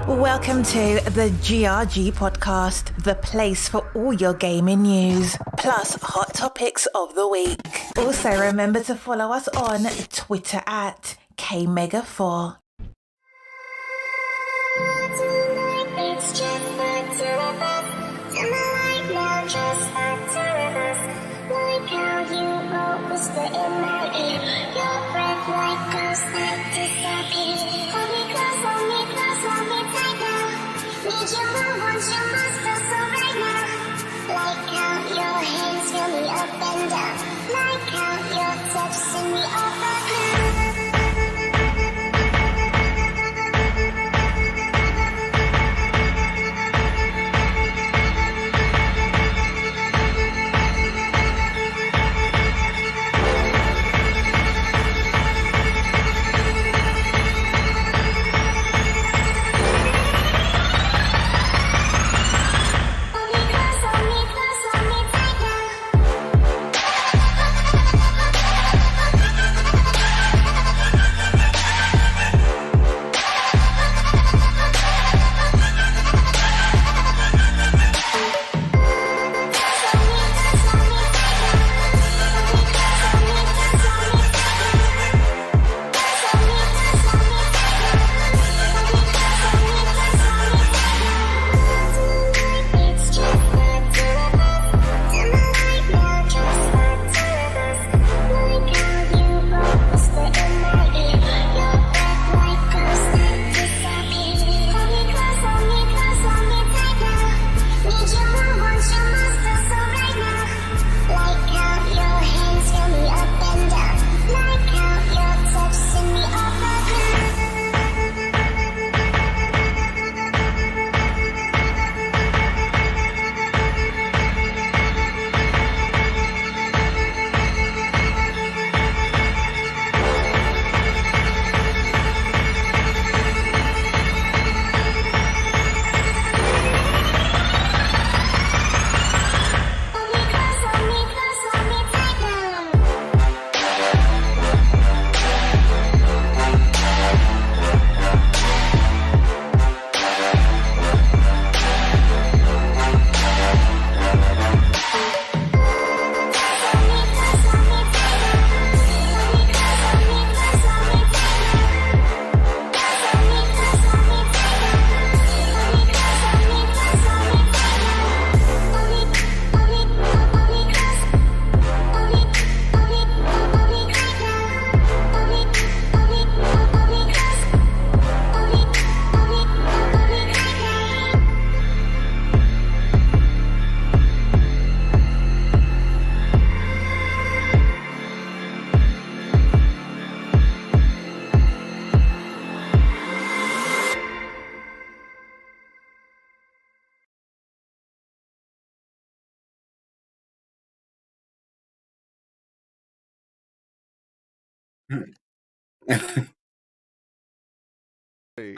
Welcome to the GRG podcast, the place for all your gaming news, plus hot topics of the week. Also remember to follow us on Twitter at KMega4. It's just the two of us. Turn the light now, just the two of us. Like how you always whisper in my ear. Your breath like ghosts that disappear. Hold me close, hold me close, hold me tight now. Need you more, want you more, still so right now. Like how your hands fill me up and down. Like how your touch send me off the ground.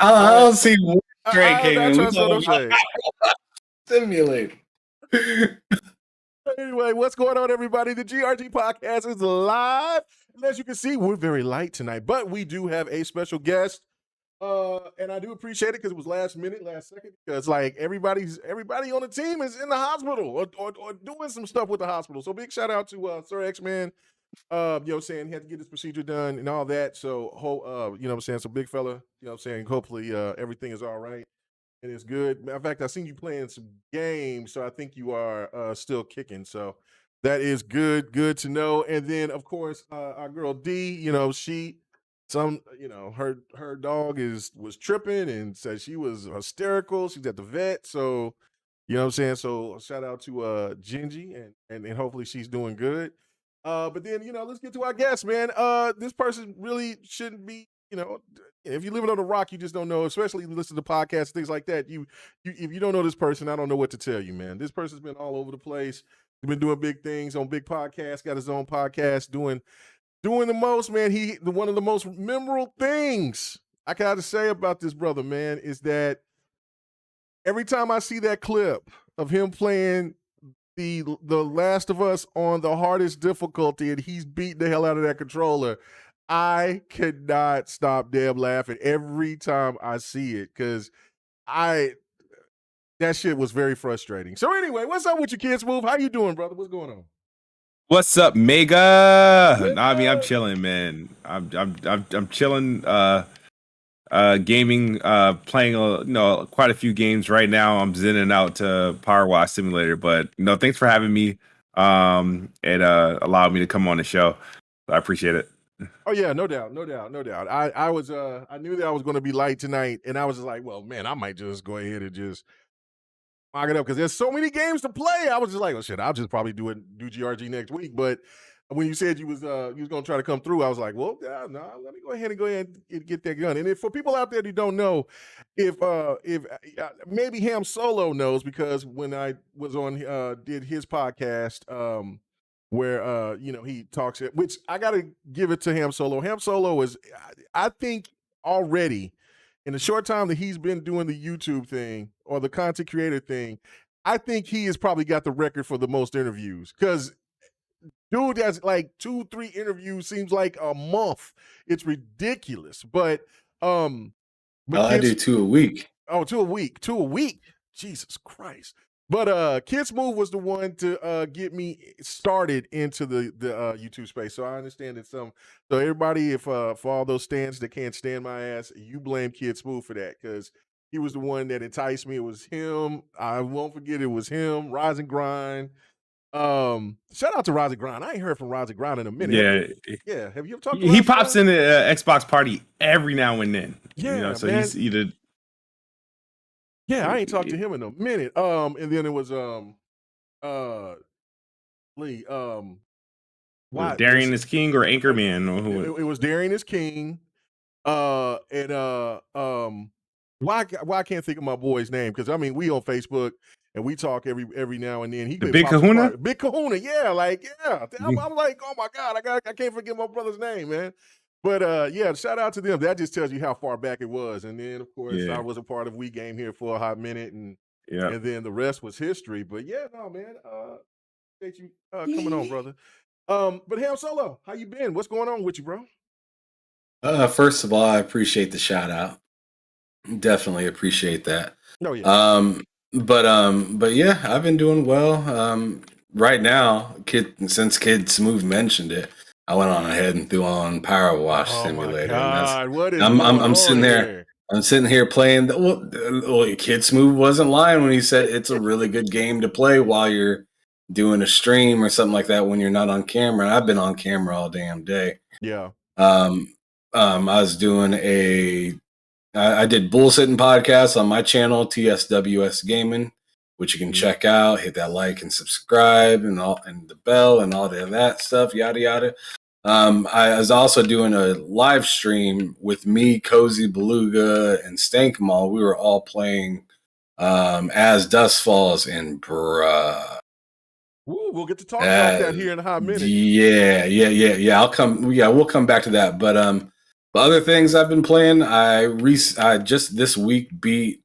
I don't see what Drake came in. Not trying to throw no shade. Stimulate. Anyway, what's going on, everybody? The GRG podcast is live. And as you can see, we're very light tonight, but we do have a special guest. And I do appreciate it because it was last minute, last second, because like everybody on the team is in the hospital or doing some stuff with the hospital. So big shout out to Sir X-Man. Saying he had to get his procedure done and all that. So so big fella, hopefully everything is all right and it's good. Matter of fact, I seen you playing some games, so I think you are still kicking. So that is good to know. And then of course, our girl D, her dog was tripping and said she was hysterical. She's at the vet. So, So shout out to Gingy and hopefully she's doing good. But then, let's get to our guest, man. This person really shouldn't be, if you're living on a rock, you just don't know, especially if you listen to podcasts, things like that. If you don't know this person, I don't know what to tell you, man. This person's been all over the place. He's been doing big things on big podcasts, got his own podcast, doing the most, man. One of the most memorable things I gotta say about this brother, man, is that every time I see that clip of him playing the Last of Us on the hardest difficulty and he's beating the hell out of that controller, I could not stop damn laughing every time I see it, because that shit was very frustrating. So anyway, what's up with your kids move? How you doing, brother? What's going on? What's up, Mega? Nah, I mean, I'm chilling, man. I'm chilling. Gaming. Playing quite a few games right now. I'm zenning out to Power Wash Simulator, but thanks for having me. And allowed me to come on the show. I appreciate it. Oh yeah, no doubt. I knew that I was going to be light tonight, and I was just like, well, man, I might just go ahead and just lock it up because there's so many games to play. I was just like, oh shit, I'll just probably do GRG next week. But when you said you was going to try to come through, I was like, well, no, let me go ahead and get that gun. And if for people out there who don't know, if maybe Ham Solo knows, because when I was on did his podcast where he talks, which I got to give it to Ham Solo. Ham Solo is, I think, already in the short time that he's been doing the YouTube thing or the content creator thing, I think he has probably got the record for the most interviews, because dude has like 2-3 interviews, seems like a month. It's ridiculous. But I do 2 a week. Oh, 2 a week. Jesus Christ. But Kids Move was the one to get me started into the YouTube space. So I understand that so everybody, if for all those stands that can't stand my ass, you blame Kids Move for that, because he was the one that enticed me. It was him. I won't forget, it was him. Rise and Grind. Shout out to Rise and Grind. I ain't heard from Rise and Grind in a minute. Yeah. Have you ever talked to He Rise pops and in the Xbox party every now and then. Yeah, so man. he's either. Yeah, I ain't talked to him in a minute. And then it was Lee, Darian is King or Anchorman, or who? It was Darian is King. Why I can't think of my boy's name, because I mean, we on Facebook and we talk every now and then. He Big Kahuna? Big Kahuna, yeah, I'm like, oh my God, I can't forget my brother's name, man. But yeah, shout out to them. That just tells you how far back it was. And then of course I was a part of We Game here for a hot minute, and then the rest was history. But yeah, no, man. Appreciate you coming on, brother. But Ham Solo, how you been? What's going on with you, bro? First of all, I appreciate the shout out. Definitely appreciate that. Oh yeah. But yeah, I've been doing well. Right now, since Kid Smooth mentioned it, I went on ahead and threw on Power Wash Simulator. My God, what is I'm sitting there. I'm sitting here playing. Kid Smooth wasn't lying when he said it's a really good game to play while you're doing a stream or something like that when you're not on camera. I've been on camera all damn day. Yeah. I was doing I did bullshitting podcasts on my channel, TSWS Gaming, which you can check out. Hit that like and subscribe and the bell and all that stuff, yada yada. I was also doing a live stream with me, Cozy Beluga, and Stankmal. We were all playing as Dusk Falls, and bruh. Ooh, we'll get to talk about that here in a hot minute. Yeah. We'll come back to that. But other things I've been playing, I just this week beat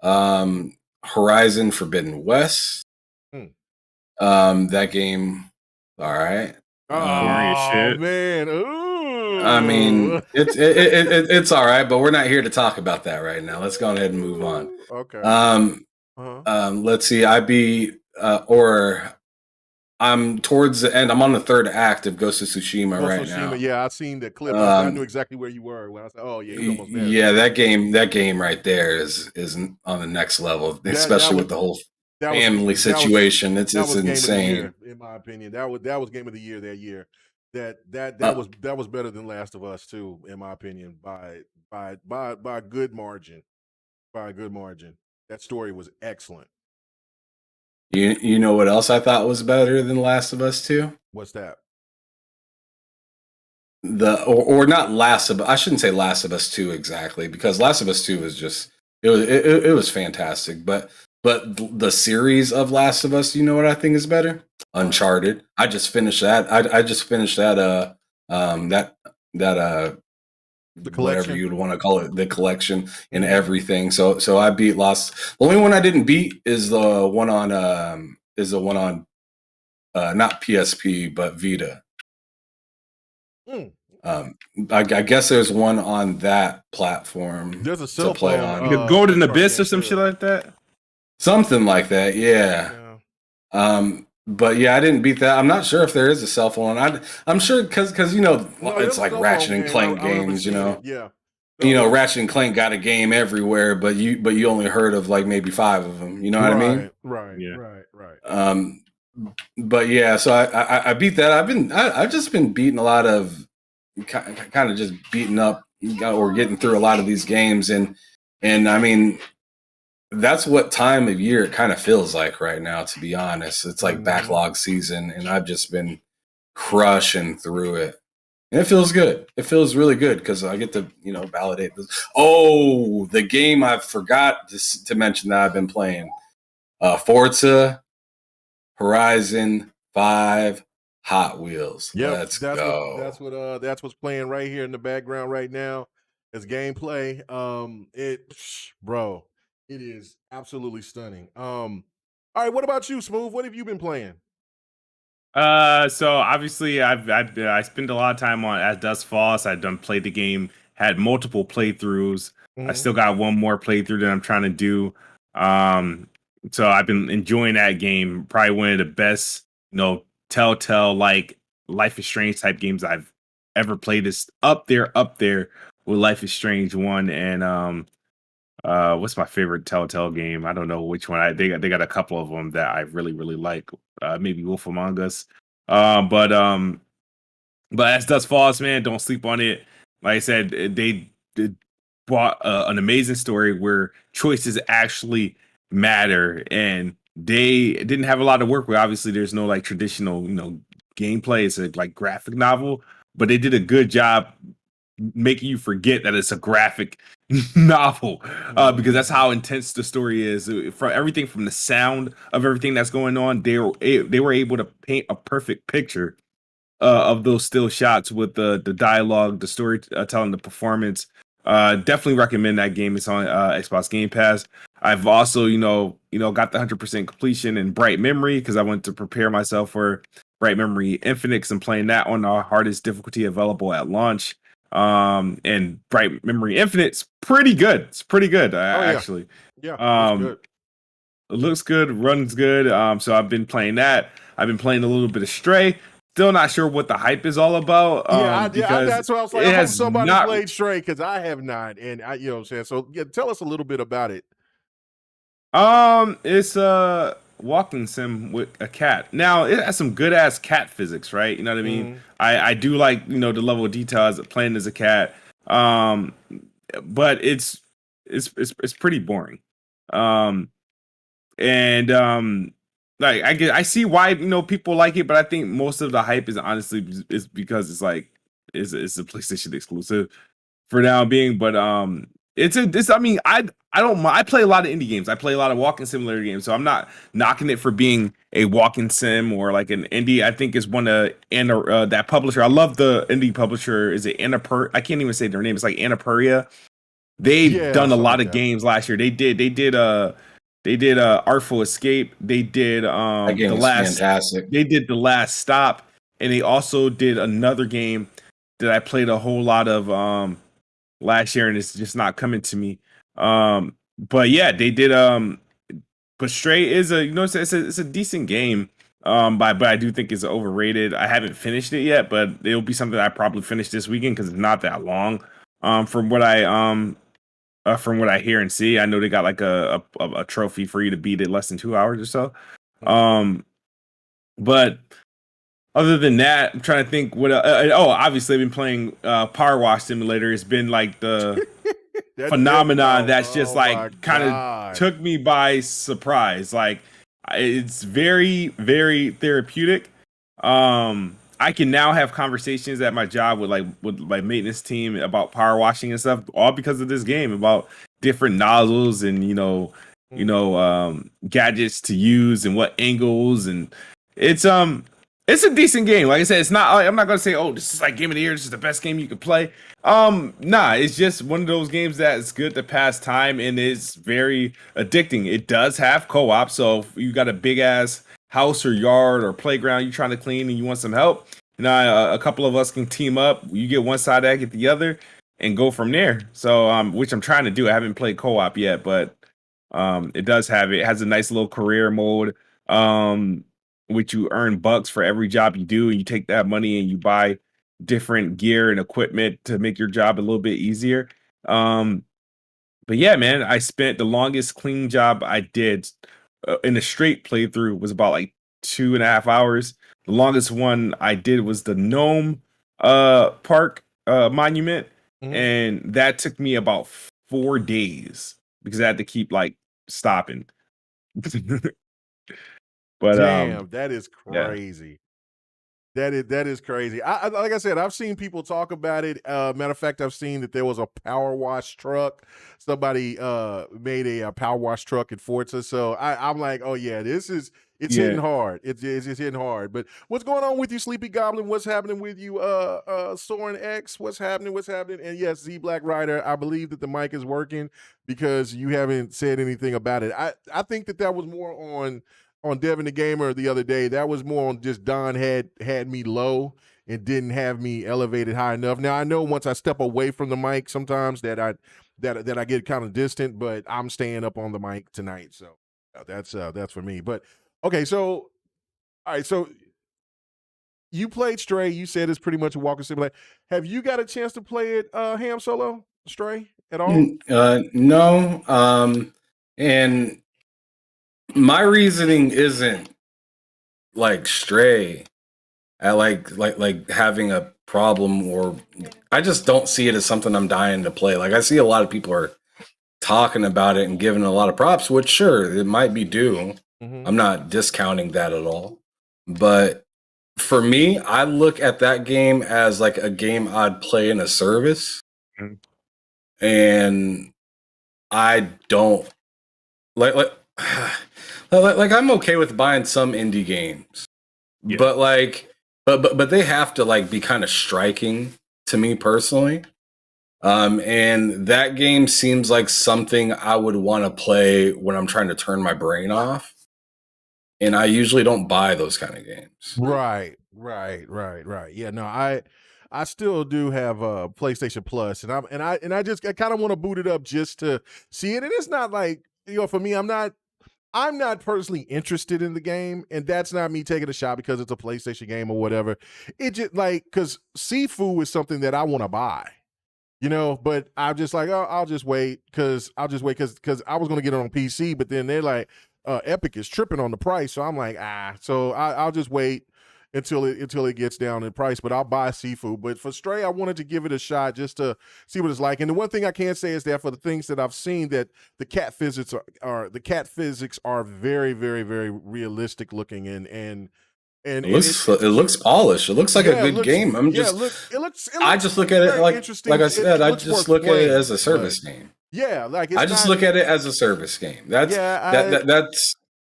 Horizon Forbidden West. That game, all right. Oh man! Ooh. I mean, it's all right, but we're not here to talk about that right now. Let's go ahead and move on. Okay. Let's see. I beat I'm towards the end. I'm on the third act of Ghost of Tsushima now. Yeah, I've seen the clip. I knew exactly where you were when I said, "Oh yeah, he's almost there." Yeah, that game right there is on the next level, especially with the whole family situation. It's insane. Year, in my opinion, that was game of the year that year. That was better than Last of Us too, in my opinion, by a good margin. By a good margin, that story was excellent. You know what else I thought was better than Last of Us 2? What's that? Or not Last of Us. I shouldn't say Last of Us 2 exactly, because Last of Us 2 was just it was fantastic. But the series of Last of Us, you know what I think is better? Uncharted. I just finished that. I just finished that the collection, whatever you'd want to call it, the collection and everything. So I beat Lost. The only one I didn't beat is the one on not PSP but Vita. I guess there's one on that platform There's a to cell play phone. on. The Golden Uncharted Abyss or game, some too. shit like that. Something like that, yeah. Yeah. But yeah, I didn't beat that. I'm not sure if there is a cell phone. I'm sure because you know No, it's there's a like cell Ratchet phone and game. I Clank remember games, you seeing it. know. Yeah. You know, So, Ratchet and Clank got a game everywhere, but you only heard of like maybe 5 of them. You know what I mean? right. Yeah. Um, but yeah, so I beat that. I've just been beating a lot of kind of just beating up or getting through a lot of these games, and I mean that's what time of year it kind of feels like right now. To be honest, it's like backlog season, and I've just been crushing through it. And it feels good. It feels really good because I get to, validate this. Oh, the game I forgot to mention that I've been playing. Forza Horizon 5 Hot Wheels. Yep, Let's go. that's what's playing right here in the background right now as gameplay. Bro, it is absolutely stunning. All right, what about you, Smooth? What have you been playing? So obviously I spent a lot of time on as Dusk Falls. I've done played the game, had multiple playthroughs. I still got one more playthrough that I'm trying to do. Um, so I've been enjoying that game. Probably one of the best, Telltale like Life is Strange type games I've ever played. Is up there with Life is Strange 1 and what's my favorite Telltale game? I don't know which one. They got a couple of them that I really really like. Maybe Wolf Among Us. But as Dust Falls, man, don't sleep on it. Like I said, they brought an amazing story where choices actually matter, and they didn't have a lot of work with. Obviously, there's no like traditional, gameplay. It's a like graphic novel, but they did a good job making you forget that it's a graphic novel because that's how intense the story is. From everything from the sound of everything that's going on, they were able to paint a perfect picture of those still shots with the dialogue, the story telling, the performance. Definitely recommend that game. It's on Xbox Game Pass. I've also, got the 100% completion in Bright Memory because I went to prepare myself for Bright Memory Infinite. 'Cause I'm playing that on the hardest difficulty available at launch. And Bright Memory Infinite's pretty good. It's pretty good, actually. Yeah, it's good. It looks good, runs good. So I've been playing that. I've been playing a little bit of Stray. Still not sure what the hype is all about. Because that's what I was like. it I hope has somebody not. played Stray because I have not, and you know what I'm saying. So yeah, tell us a little bit about it. It's a walking sim with a cat. Now it has some good ass cat physics, right? You know what I mean? I do like the level of detail as playing as a cat. But it's pretty boring. And like I see why people like it, but I think most of the hype is honestly is because it's like it's a PlayStation exclusive for now being. But I mean I don't mind. I play a lot of indie games. I play a lot of walking simulator games, so I'm not knocking it for being a walking sim or like an indie. I think is one of that publisher. I love the indie publisher. Is it I can't even say their name. It's like Annapuria. They've done a something lot like of that. games last year. They did Artful Escape. They did That game is fantastic. they did The Last Stop, and they also did another game that I played a whole lot of last year, and it's just not coming to me. But yeah, they did but Stray is it's a decent game. But I do think it's overrated. I haven't finished it yet, but it'll be something I probably finish this weekend because it's not that long. From what I hear and see, I know they got like a trophy for you to beat it less than 2 hours or so. But other than that, I'm trying to think what. Obviously, I've been playing Power Wash Simulator. It's been like the That phenomenon demo, that's just oh my like kind of God. took me by surprise. Like it's very very therapeutic. I can now have conversations at my job with my maintenance team about power washing and stuff, all because of this game, about different nozzles and gadgets to use and what angles, and it's it's a decent game. Like I said, it's not. I'm not gonna say, oh, this is like game of the year. This is the best game you could play. Nah, it's just one of those games that is good to pass time and it's very addicting. It does have co-op, so if you got a big ass house or yard or playground you're trying to clean and you want some help, a couple of us can team up. You get one side, I get the other, and go from there. So, which I'm trying to do. I haven't played co-op yet, but it has a nice little career mode, which you earn bucks for every job you do, and you take that money and you buy different gear and equipment to make your job a little bit easier. But yeah, man, I spent the longest clean job I did in a straight playthrough was about like 2.5 hours. The longest one I did was the Gnome Park monument, and that took me about 4 days because I had to keep like stopping. But Damn, that is yeah. crazy. That is crazy. I like I said, I've seen people talk about it. Matter of fact, I've seen that there was a power wash truck. Somebody made a power wash truck at Forza. So I'm like, oh yeah, it's hitting hard. It's hitting hard. But what's going on with you, Sleepy Goblin? What's happening with you, Soren X? What's happening? And yes, Z Black Rider, I believe that the mic is working because you haven't said anything about it. I think that was more on Devin the Gamer the other day. That was more on just Don had me low and didn't have me elevated high enough. Now I know once I step away from the mic sometimes that I get kind of distant, but I'm staying up on the mic tonight. So that's for me. But okay, so all right, so you played Stray. You said it's pretty much a walking simulator. Have you got a chance to play it ham solo, Stray, at all? No. And my reasoning isn't like Stray at like having a problem, or I just don't see it as something I'm dying to play. Like I see a lot of people are talking about it and giving it a lot of props, which sure, it might be due. I'm not discounting that at all. But for me, I look at that game as like a game I'd play in a service. And I don't like I'm okay with buying some indie games. But like but they have to like be kind of striking to me personally. And that game seems like something I would want to play when I'm trying to turn my brain off. And I usually don't buy those kind of games. Right. Yeah, no, I still do have a PlayStation Plus, and I kind of want to boot it up just to see it. And it's not like, for me, I'm not personally interested in the game, and that's not me taking a shot because it's a PlayStation game or whatever. It just like because Sifu is something that I want to buy. But I'm just like, oh, I'll just wait because I was going to get it on PC, but then they're like, Epic is tripping on the price, so I'm like, so I'll just wait until it gets down in price. But I'll buy Sifu. But for Stray, I wanted to give it a shot just to see what it's like. And the one thing I can say is that for the things that I've seen, that the cat physics are very, very, very realistic looking, and it looks polished. It looks like a good game. I just look at it like I said, I just look at it as a service game. Yeah, like I just look at it as a service game. That's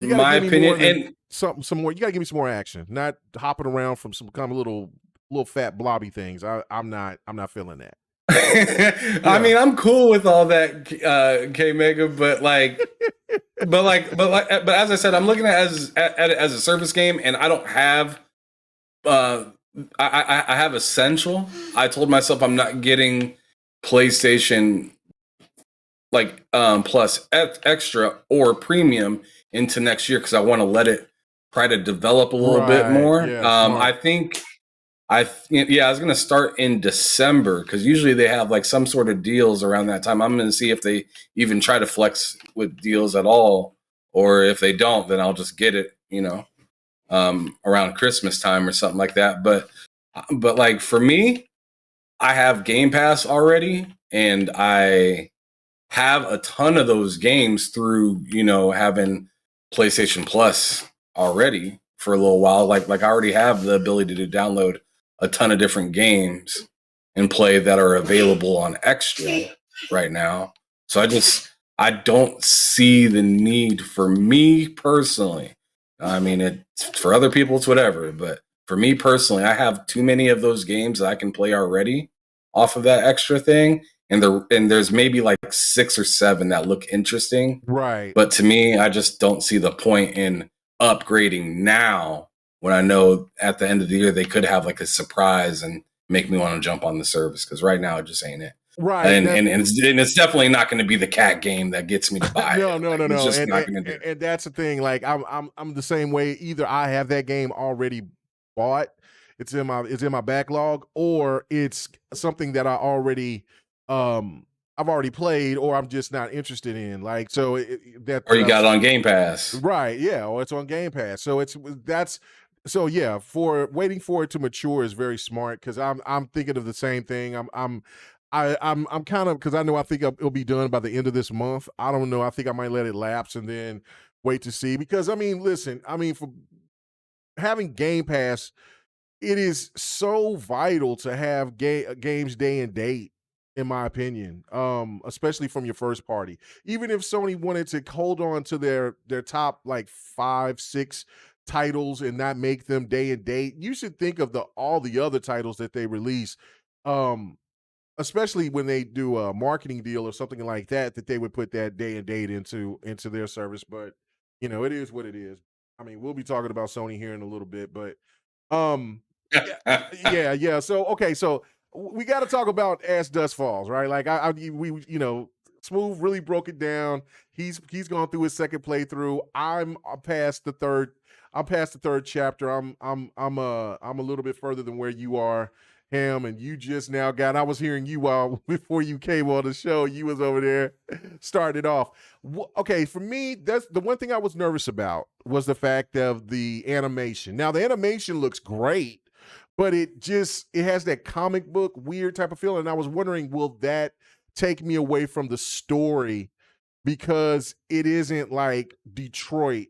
my opinion. And some more. You gotta give me some more action, not hopping around from some kind of little fat blobby things. I'm not feeling that. I mean, I'm cool with all that, K Mega, but as I said, I'm looking at it as a service game, and I don't have. I have Essential. I told myself I'm not getting PlayStation Plus Extra or Premium into next year because I want to let it try to develop a little bit more. Yeah, I think. I was going to start in December because usually they have like some sort of deals around that time. I'm going to see if they even try to flex with deals at all, or if they don't, then I'll just get it, around Christmas time or something like that. But like for me, I have Game Pass already, and I have a ton of those games through, having PlayStation Plus already for a little while. Like I already have the ability to download a ton of different games and play that are available on Extra right now. So I don't see the need for me personally. I mean, for other people, it's whatever. But for me personally, I have too many of those games that I can play already off of that Extra thing. And there's maybe like 6 or 7 that look interesting. Right. But to me, I just don't see the point in upgrading now when I know at the end of the year they could have like a surprise and make me want to jump on the service, because right now it just ain't it. Right. And it's definitely not going to be the cat game that gets me to buy no, it. no, Like, no, it's no. just And, not going to do it. and that's the thing. Like I'm the same way. Either I have that game already bought, it's in my backlog, or it's something that I already I've already played, or I'm just not interested in. Like, so Or you got it on Game Pass. right, yeah, or it's on Game Pass. So so yeah, for waiting for it to mature is very smart, because I'm thinking of the same thing. I'm kind of, because I know I think it'll be done by the end of this month. I don't know. I think I might let it lapse and then wait to see, because I mean, listen, I mean, for having Game Pass, it is so vital to have games day and date, in my opinion, especially from your first party. Even if Sony wanted to hold on to their top like 5-6 titles and not make them day and date, you should think of all the other titles that they release, especially when they do a marketing deal or something like that, that they would put that day and date into their service. But it is what it is. I mean, we'll be talking about Sony here in a little bit, but yeah. So okay, so we got to talk about As Dust Falls, right? Like Smooth really broke it down. He's gone through his second playthrough. I'm past the third. I'm past the third chapter. I'm a little bit further than where you are, Ham, and you just now got. I was hearing you while before you came on the show. You was over there started off. Okay, for me, that's the one thing I was nervous about, was the fact of the animation. Now the animation looks great, but it has that comic book weird type of feeling. And I was wondering, will that take me away from the story, because it isn't like Detroit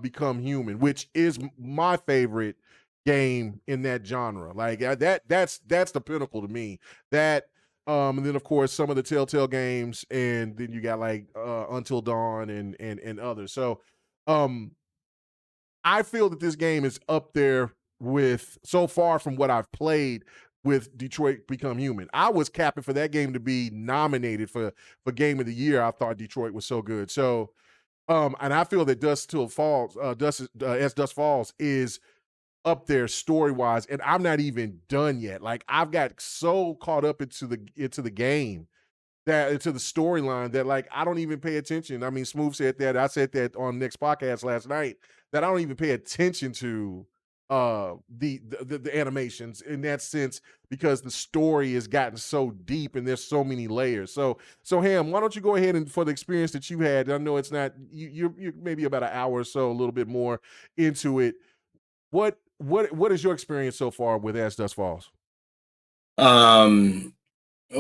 Become Human, which is my favorite game in that genre. Like that's the pinnacle to me. That and then of course some of the Telltale games, and then you got like Until Dawn and others. So I feel that this game is up there with, so far from what I've played, with Detroit Become Human. I was capping for that game to be nominated for Game of the Year. I thought Detroit was so good. So and I feel that As Dust Falls is up there story-wise, and I'm not even done yet. Like, I've got so caught up into the game, that into the storyline, that like I don't even pay attention. I mean, Smooth said that. I said that on Next Podcast last night, that I don't even pay attention to the animations in that sense, because the story has gotten so deep and there's so many layers. So Ham, why don't you go ahead, and for the experience that you had, I know it's not you're maybe about an hour or so, a little bit more into it. What is your experience so far with As Dust Falls?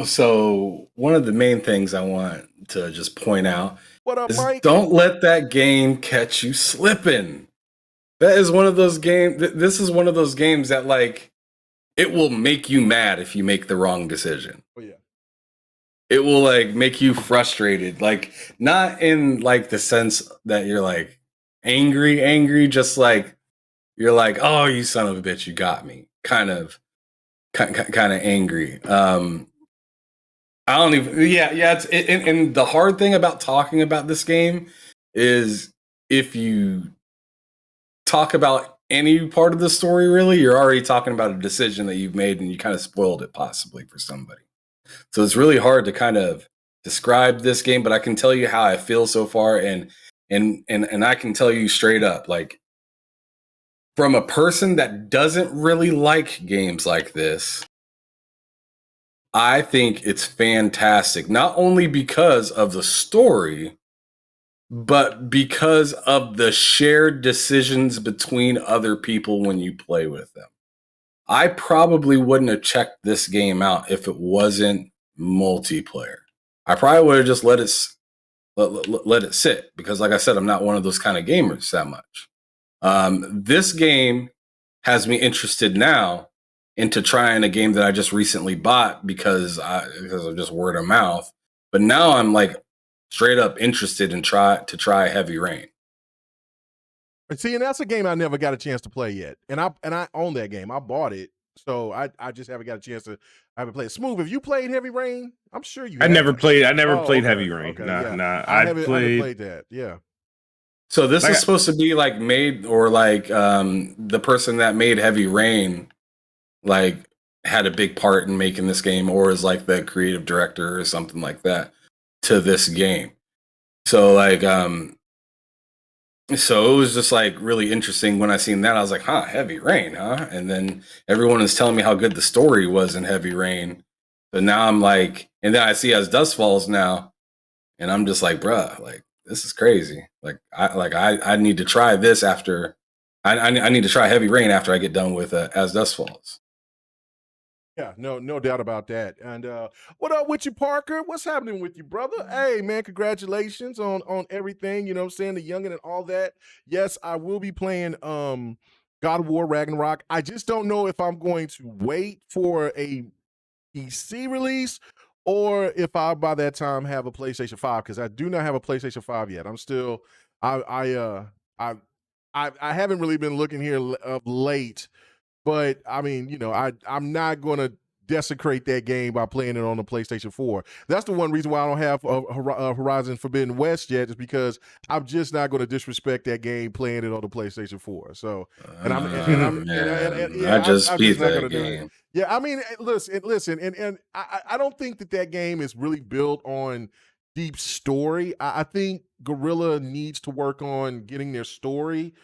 So one of the main things I want to just point out What up, is, Mike? don't let that game catch you slipping. That is one of those games. This is one of those games that, like, it will make you mad if you make the wrong decision. Oh yeah. It will like make you frustrated, like not in like the sense that you're like angry, just like you're like, oh, you son of a bitch, you got me, kind of angry. I don't even. Yeah. And the hard thing about talking about this game is, if you talk about any part of the story, really, you're already talking about a decision that you've made, and you kind of spoiled it possibly for somebody. So it's really hard to kind of describe this game, but I can tell you how I feel so far, and I can tell you straight up, like, from a person that doesn't really like games like this, I think it's fantastic, not only because of the story, but because of the shared decisions between other people when you play with them. I probably wouldn't have checked this game out if it wasn't multiplayer. I probably would have just let it sit, because, like I said, I'm not one of those kind of gamers that much. This game has me interested now into trying a game that I just recently bought because of just word of mouth. But now I'm like straight up interested in try Heavy Rain. See, and that's a game I never got a chance to play yet. And I own that game. I bought it. So I just haven't got a chance to play it. Smooth, have you played Heavy Rain? I'm sure you have. I never played okay, Heavy Rain. Okay, nah. I haven't played played that. Yeah. So this Like, is supposed to be like made, or like the person that made Heavy Rain like had a big part in making this game, or is like the creative director or something like that to this game. So like so it was just like really interesting when I seen that. I was like, huh, Heavy Rain, huh? And then everyone is telling me how good the story was in Heavy Rain. But now I'm like, and then I see as Dust Falls now, and I'm just like, bruh, like this is crazy. I need to try this after I need to try Heavy Rain after I get done with As Dust Falls. Yeah, no doubt about that. And what up with you, Parker? What's happening with you, brother? Hey, man, congratulations on everything. You know what I'm saying? The youngin' and all that. Yes, I will be playing God of War Ragnarok. I just don't know if I'm going to wait for a PC release or if I by that time have a PlayStation 5, because I do not have a PlayStation 5 yet. I'm still I haven't really been looking here of late, but I mean, I'm not going to desecrate that game by playing it on the PlayStation 4. That's the one reason why I don't have Horizon Forbidden West yet, is because I'm just not going to disrespect that game playing it on the PlayStation 4. So, I just beat that game. Yeah, I mean, listen, and I don't think that game is really built on deep story. I think Guerrilla needs to work on getting their story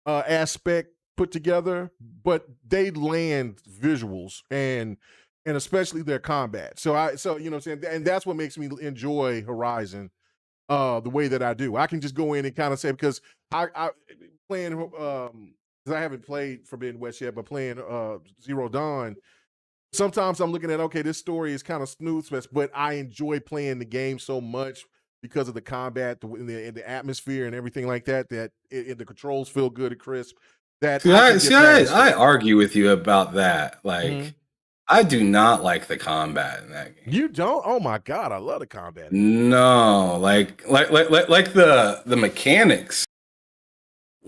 aspect put together, but they land visuals and especially their combat. So you know what I'm saying, and that's what makes me enjoy Horizon the way that I do. I can just go in and kind of say, because I playing because I haven't played Forbidden West yet, but playing Zero Dawn, sometimes I'm looking at, okay, this story is kind of snooze fest, but I enjoy playing the game so much because of the combat, the atmosphere, and everything like that. That the controls feel good and crisp. That I argue with you about that. Like, Mhm. I do not like the combat in that game. You don't? Oh my god, I love the combat. No, like the mechanics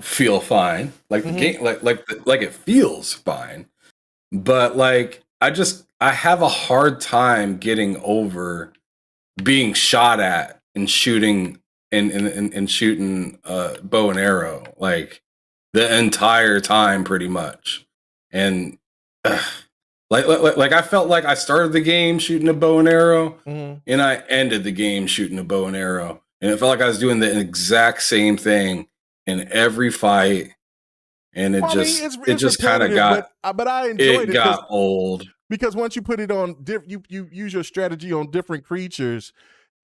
feel fine. Like the game, like it feels fine. But like I have a hard time getting over being shot at and shooting and shooting bow and arrow like the entire time pretty much. And like I felt like I started the game shooting a bow and arrow, and I ended the game shooting a bow and arrow. And it felt like I was doing the exact same thing in every fight. And it just kind of got, but I enjoyed it got old. Because once you put it on, you use your strategy on different creatures,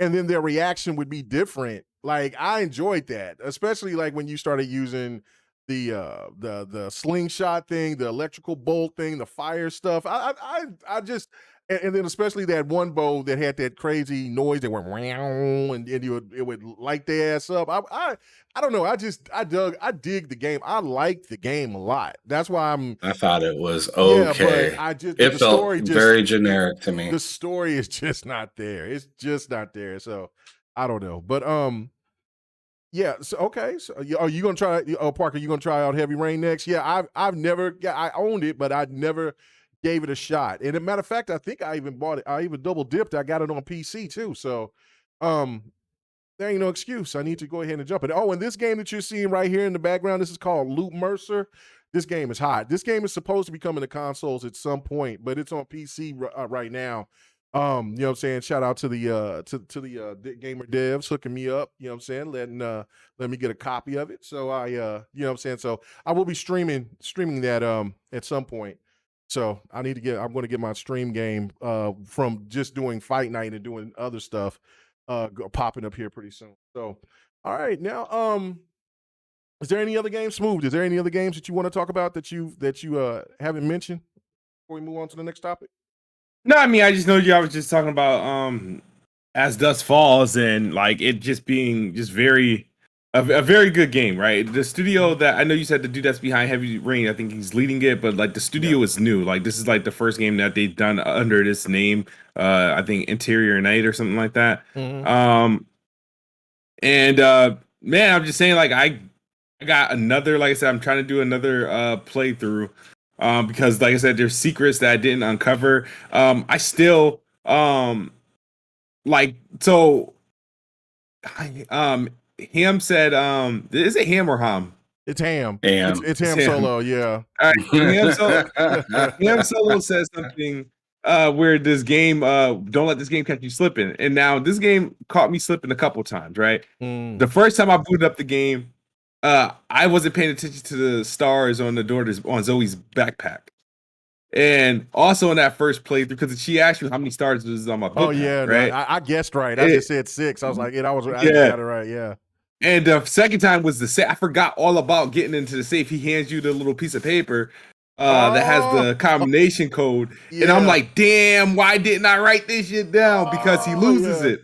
and then their reaction would be different. Like, I enjoyed that, especially like when you started using the slingshot thing, the electrical bolt thing, the fire stuff. I just, and then especially that one bow that had that crazy noise that went meow, and it would light their ass up. I don't know. I dig the game. I liked the game a lot. That's why I thought it was okay. Yeah, but it felt very generic to me. The story is just not there. It's just not there. So I don't know. But yeah. So okay. So are you gonna try? Oh, Parker, you gonna try out Heavy Rain next? Yeah, I've never. Yeah, I owned it, but I never gave it a shot. And as a matter of fact, I think I even bought it. I even double dipped. I got it on PC too. So there ain't no excuse. I need to go ahead and jump it. Oh, and this game that you're seeing right here in the background, this is called Loop Mercer. This game is hot. This game is supposed to be coming to consoles at some point, but it's on PC right now. You know what I'm saying? Shout out to the gamer devs hooking me up, you know what I'm saying? Let me get a copy of it. So I you know what I'm saying? So I will be streaming that at some point. So I'm going to get my stream game from just doing Fight Night and doing other stuff popping up here pretty soon. So all right, now is there any other games, Smooth? Is there any other games that you want to talk about that you haven't mentioned before we move on to the next topic? No, I mean, I just know I was just talking about As Dust Falls, and like it just being just a very good game, right? The studio that I know you said the dude that's behind Heavy Rain, I think he's leading it, but like the studio is new. Like this is like the first game that they've done under this name. I think Interior Night or something like that. Man, I'm just saying, like I got another, like I said, I'm trying to do another playthrough. Because like I said, there's secrets that I didn't uncover. I still like, so Ham said, is it Ham or Ham? It's Ham. Ham. It's Ham Solo. Yeah. All right, Ham Solo says something where this game, don't let this game catch you slipping. And now this game caught me slipping a couple times, right? The first time I booted up the game, I wasn't paying attention to the stars on the door on Zoe's backpack. And also in that first playthrough, because she asked you how many stars was on my book. Oh yeah, right? No, I guessed right. I just said 6. I was like, I got it right. Yeah. And the second time was the safe. I forgot all about getting into the safe. He hands you the little piece of paper that has the combination code. Yeah. And I'm like, damn, why didn't I write this shit down? Because he loses it.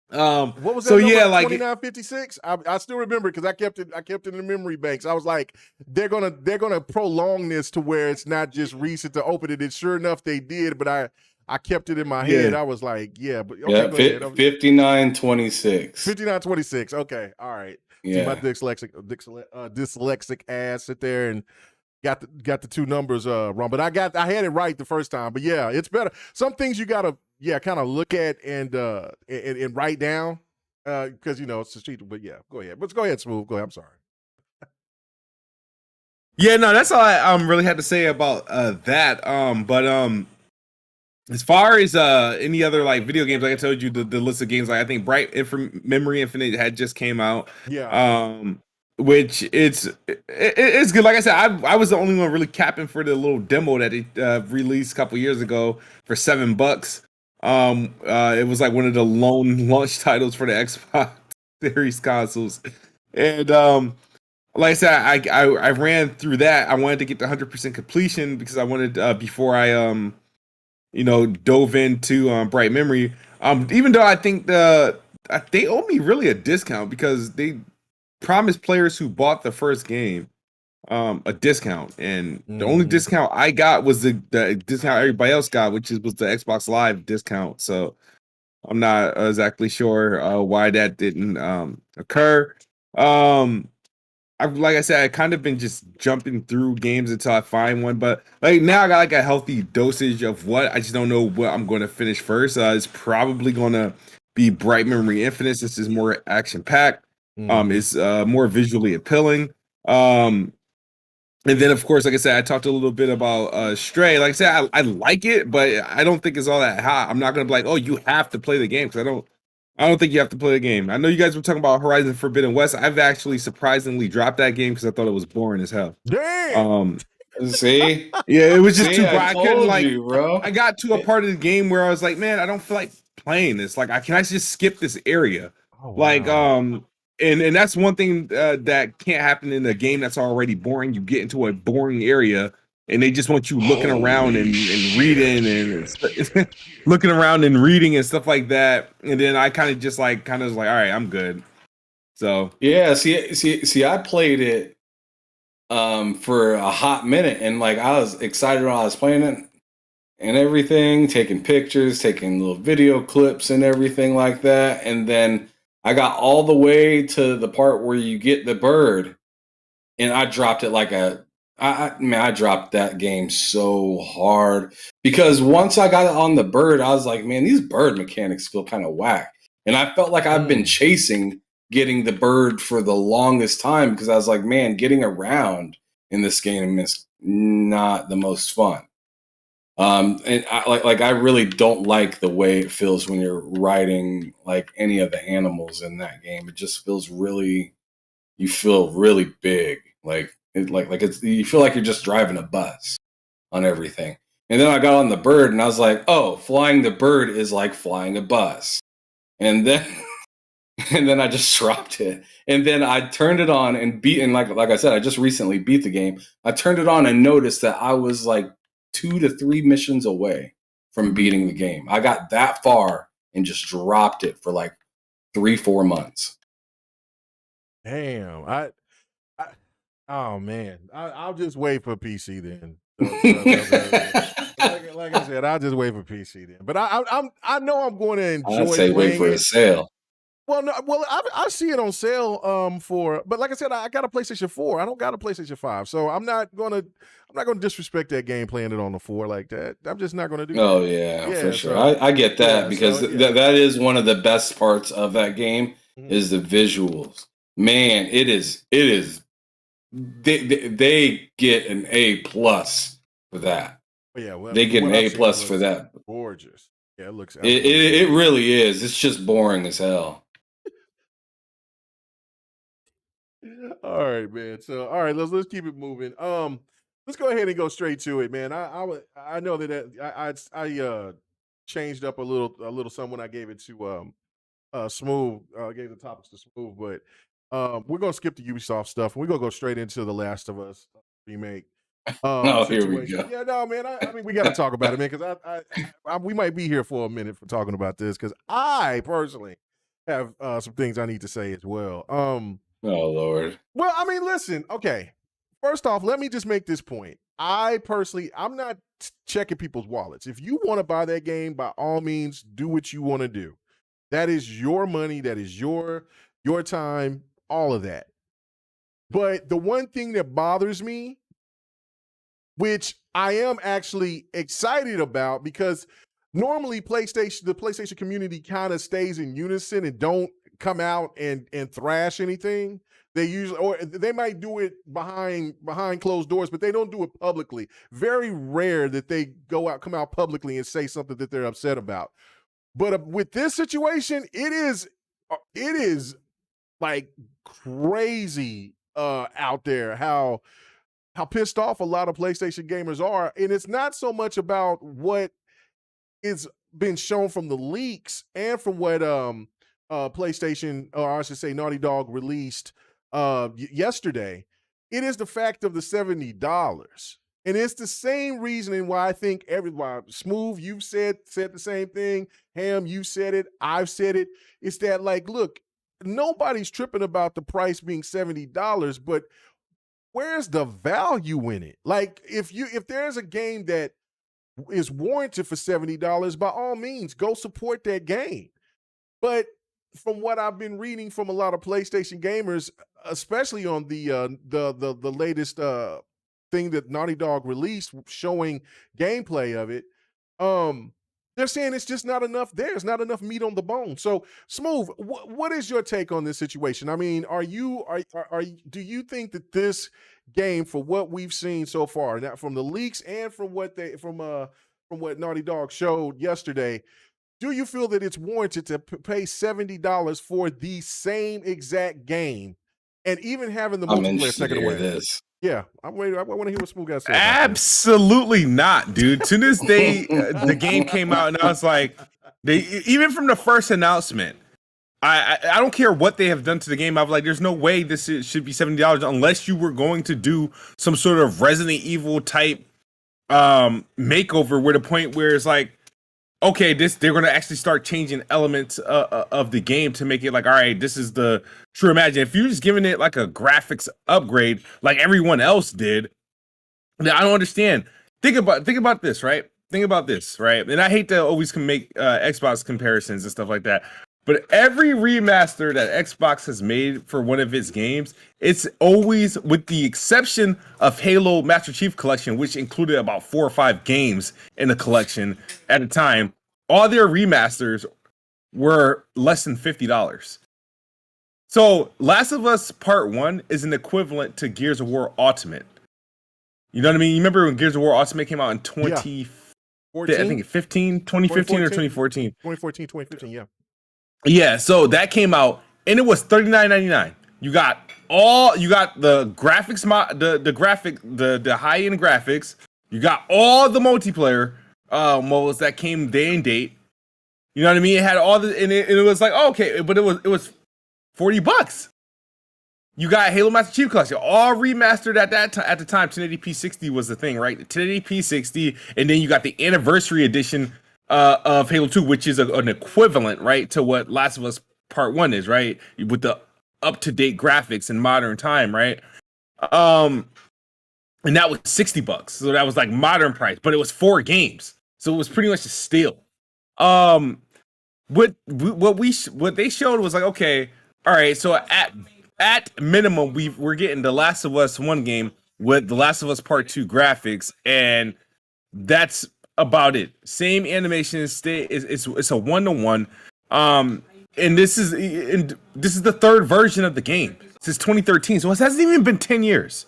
What was that? So number? yeah, like 2956. I still remember because I kept it in the memory banks. I was like, they're gonna prolong this to where it's not just recent to open it. And sure enough, they did. But I kept it in my head. I was like, yeah, but okay, 5926. 5926. Okay, all right. Yeah. See, my dyslexic ass sit there and got the two numbers wrong. But I had it right the first time. But yeah, it's better. Some things you gotta kind of look at and write down because it's a cheat. But yeah, go ahead. But go ahead, Smooth. Go ahead. I'm sorry. Yeah, no, that's all I really had to say about that. But as far as any other like video games, like I told you, the list of games, like I think Memory Infinite had just came out. Yeah. Which it's good. Like I said, I was the only one really capping for the little demo that it released a couple years ago for $7. It was like one of the lone launch titles for the Xbox Series consoles, and like I said, I ran through that. I wanted to get the 100% completion because I wanted before I dove into Bright Memory. Even though I think they owe me really a discount because they promised players who bought the first game a discount, and the only discount I got was the discount everybody else got, was the Xbox Live discount. So I'm not exactly sure why that didn't occur. Like I said, I kind of been just jumping through games until I find one, but like now I got like a healthy dosage of what I just don't know what I'm going to finish first. It's probably going to be Bright Memory Infinite. This is more action packed. It's more visually appealing. And then of course, like I said, I talked a little bit about Stray. Like I said, I like it, but I don't think it's all that hot. I'm not going to be like, oh, you have to play the game, because I don't think you have to play the game. I know you guys were talking about Horizon Forbidden West. I've actually surprisingly dropped that game because I thought it was boring as hell. Damn. See? Yeah, it was just too. I couldn't you, bro. I got to a part of the game where I was like, man, I don't feel like playing this. Like, can I just skip this area? Oh, wow. Like, and that's one thing that can't happen in a game that's already boring. You get into a boring area, and they just want you looking around and reading and looking around and reading and stuff like that. And then I kind of was like, all right, I'm good. So yeah, see, I played it for a hot minute, and like I was excited while I was playing it and everything, taking pictures, taking little video clips and everything like that. And then I got all the way to the part where you get the bird, and I dropped it like I dropped that game so hard because once I got on the bird, I was like, man, these bird mechanics feel kind of whack. And I felt like I've been chasing getting the bird for the longest time because I was like, man, getting around in this game is not the most fun. And I really don't like the way it feels when you're riding like any of the animals in that game. It just feels you feel really big. You feel like you're just driving a bus on everything. And then I got on the bird and I was like, oh, flying the bird is like flying a bus. And then I just dropped it. And then I turned it on and like I said, I just recently beat the game. I turned it on and noticed that I was like 2 to 3 missions away from beating the game. I got that far and just dropped it for like 3-4 months. Damn. Oh man, I'll just wait for PC then. Like I said, I'll just wait for PC then. But I know I'm going to enjoy. I'd say wait for a sale. Well, no, I see it on sale but like I said, I got a PlayStation 4. I don't got a PlayStation 5, so I'm not gonna disrespect that game playing it on the 4 like that. I'm just not gonna do that. Oh yeah, for sure. I get that because that is one of the best parts of that game is the visuals. Man, it is. They get an A+ for that. Yeah, well, They get an A+ for that. Gorgeous. Yeah, it looks. It really is. It's just boring as hell. All right, man. So, all right, let's keep it moving. Let's go ahead and go straight to it, man. I know that I changed up a little some when I gave it to Smooth. Gave the topics to Smooth, but we're gonna skip the Ubisoft stuff. We're gonna go straight into the Last of Us remake. Oh, here we Situation. go. Yeah, no, man. I mean, we got to talk about it, man, because we might be here for a minute for talking about this because I personally have some things I need to say as well. Oh Lord. Well, I mean, listen, okay. First off, let me just make this point. I'm not checking people's wallets. If you want to buy that game, by all means, do what you want to do. That is your money. That is your time, all of that. But the one thing that bothers me, which I am actually excited about, because normally the PlayStation community kind of stays in unison and don't come out and thrash anything. They usually, or they might do it behind closed doors, but they don't do it publicly. Very rare that they come out publicly and say something that they're upset about. But with this situation, it is like crazy out there how pissed off a lot of PlayStation gamers are. And it's not so much about what is been shown from the leaks and from what PlayStation, or I should say Naughty Dog, released yesterday. It is the fact of the $70. And it's the same reasoning why I think everybody, Smooth, you've said the same thing. Ham, you said it. I've said it. It's that, like, look, nobody's tripping about the price being $70, but where's the value in it? Like, if there's a game that is warranted for $70, by all means, go support that game. But from what I've been reading from a lot of PlayStation gamers, especially on the latest thing that Naughty Dog released showing gameplay of it, they're saying it's just not enough there. It's not enough meat on the bone. So, Smooth, what is your take on this situation? I mean, do you think that this game, for what we've seen so far, now from the leaks and from what Naughty Dog showed yesterday, do you feel that it's warranted to pay $70 for the same exact game, and even having the multiplayer second away? This. Yeah, I'm waiting. I want to hear what Smooth got to say. Absolutely not, dude. As soon as the game came out, and I was like, even from the first announcement, I don't care what they have done to the game. I was like, there's no way this should be $70 unless you were going to do some sort of Resident Evil type makeover, where the point where it's like, okay, they're going to actually start changing elements of the game to make it like, all right, this is the true imagine. If you're just giving it like a graphics upgrade like everyone else did, then I don't understand. Think about this, right? Think about this, right? And I hate to always make Xbox comparisons and stuff like that, but every remaster that Xbox has made for one of its games, it's always, with the exception of Halo Master Chief Collection, which included about 4 or 5 games in the collection at a time, all their remasters were less than $50. So Last of Us Part 1 is an equivalent to Gears of War Ultimate. You know what I mean? You remember when Gears of War Ultimate came out in 2015 or 2014? 2014, yeah. Yeah, so that came out and it was $39.99. You got the graphics the high-end graphics. You got all the multiplayer modes that came day and date. You know what I mean? It had all the and it was like, oh, okay, but it was $40. You got Halo Master Chief Collection, all remastered at the time. 1080p 60 was the thing, right? 1080p 60, and then you got the anniversary edition of Halo 2, which is an equivalent, right, to what Last of Us Part 1 is, right? With the up-to-date graphics in modern time, right? And that was $60. So that was like modern price, but it was 4 games. So it was pretty much a steal. What they showed was like, okay, all right, so at minimum, we're getting the Last of Us 1 game with the Last of Us Part 2 graphics, and that's about it. Same animation, it's a 1-to-1. and this is the third version of the game since 2013. So it hasn't even been 10 years.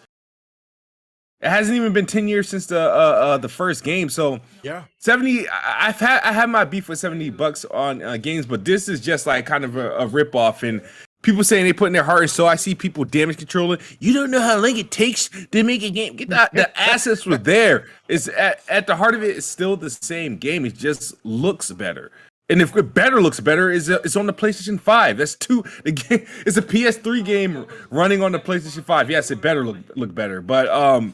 It hasn't even been 10 years since the first game. So yeah, 70. I had my beef with $70 on games, but this is just like kind of a ripoff. And people saying they put in their heart and soul. I see people damage controlling. You don't know how long it takes to make a game. Get that, the assets were there. It's at the heart of it. It's still the same game. It just looks better. And if it better looks better, it's on the PlayStation 5. That's two. The game, it's a PS3 game running on the PlayStation 5. Yes, it better look better. But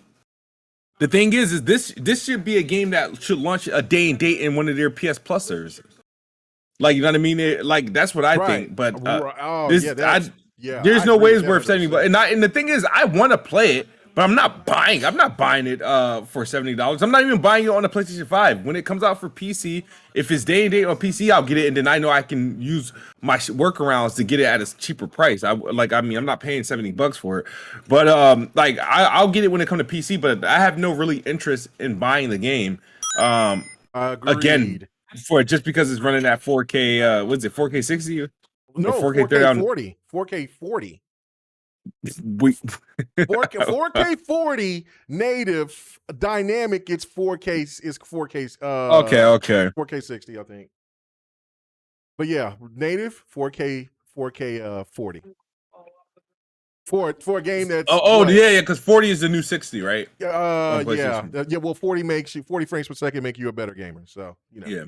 the thing is this should be a game that should launch a day and date in one of their PS Plus services. Like, you know what I mean? Like, that's what I think. But there's no way it's worth $70. And the thing is, I want to play it, but I'm not buying it for $70. I'm not even buying it on the PlayStation 5. When it comes out for PC, if it's day and date on PC, I'll get it, and then I know I can use my workarounds to get it at a cheaper price. I'm not paying $70 for it, but I'll get it when it comes to PC. But I have no really interest in buying the game. Again, just because it's running at 4K. What's it? 4K 60? No, 4K 40. 4K 40. 4K 40 native dynamic. It's 4K. It's 4K. Okay. 4K 60, I think. But yeah, native 4K 40. For a game that's yeah, because 40 is the new 60, right? Yeah. Well, 40 frames per second make you a better gamer. So Yeah.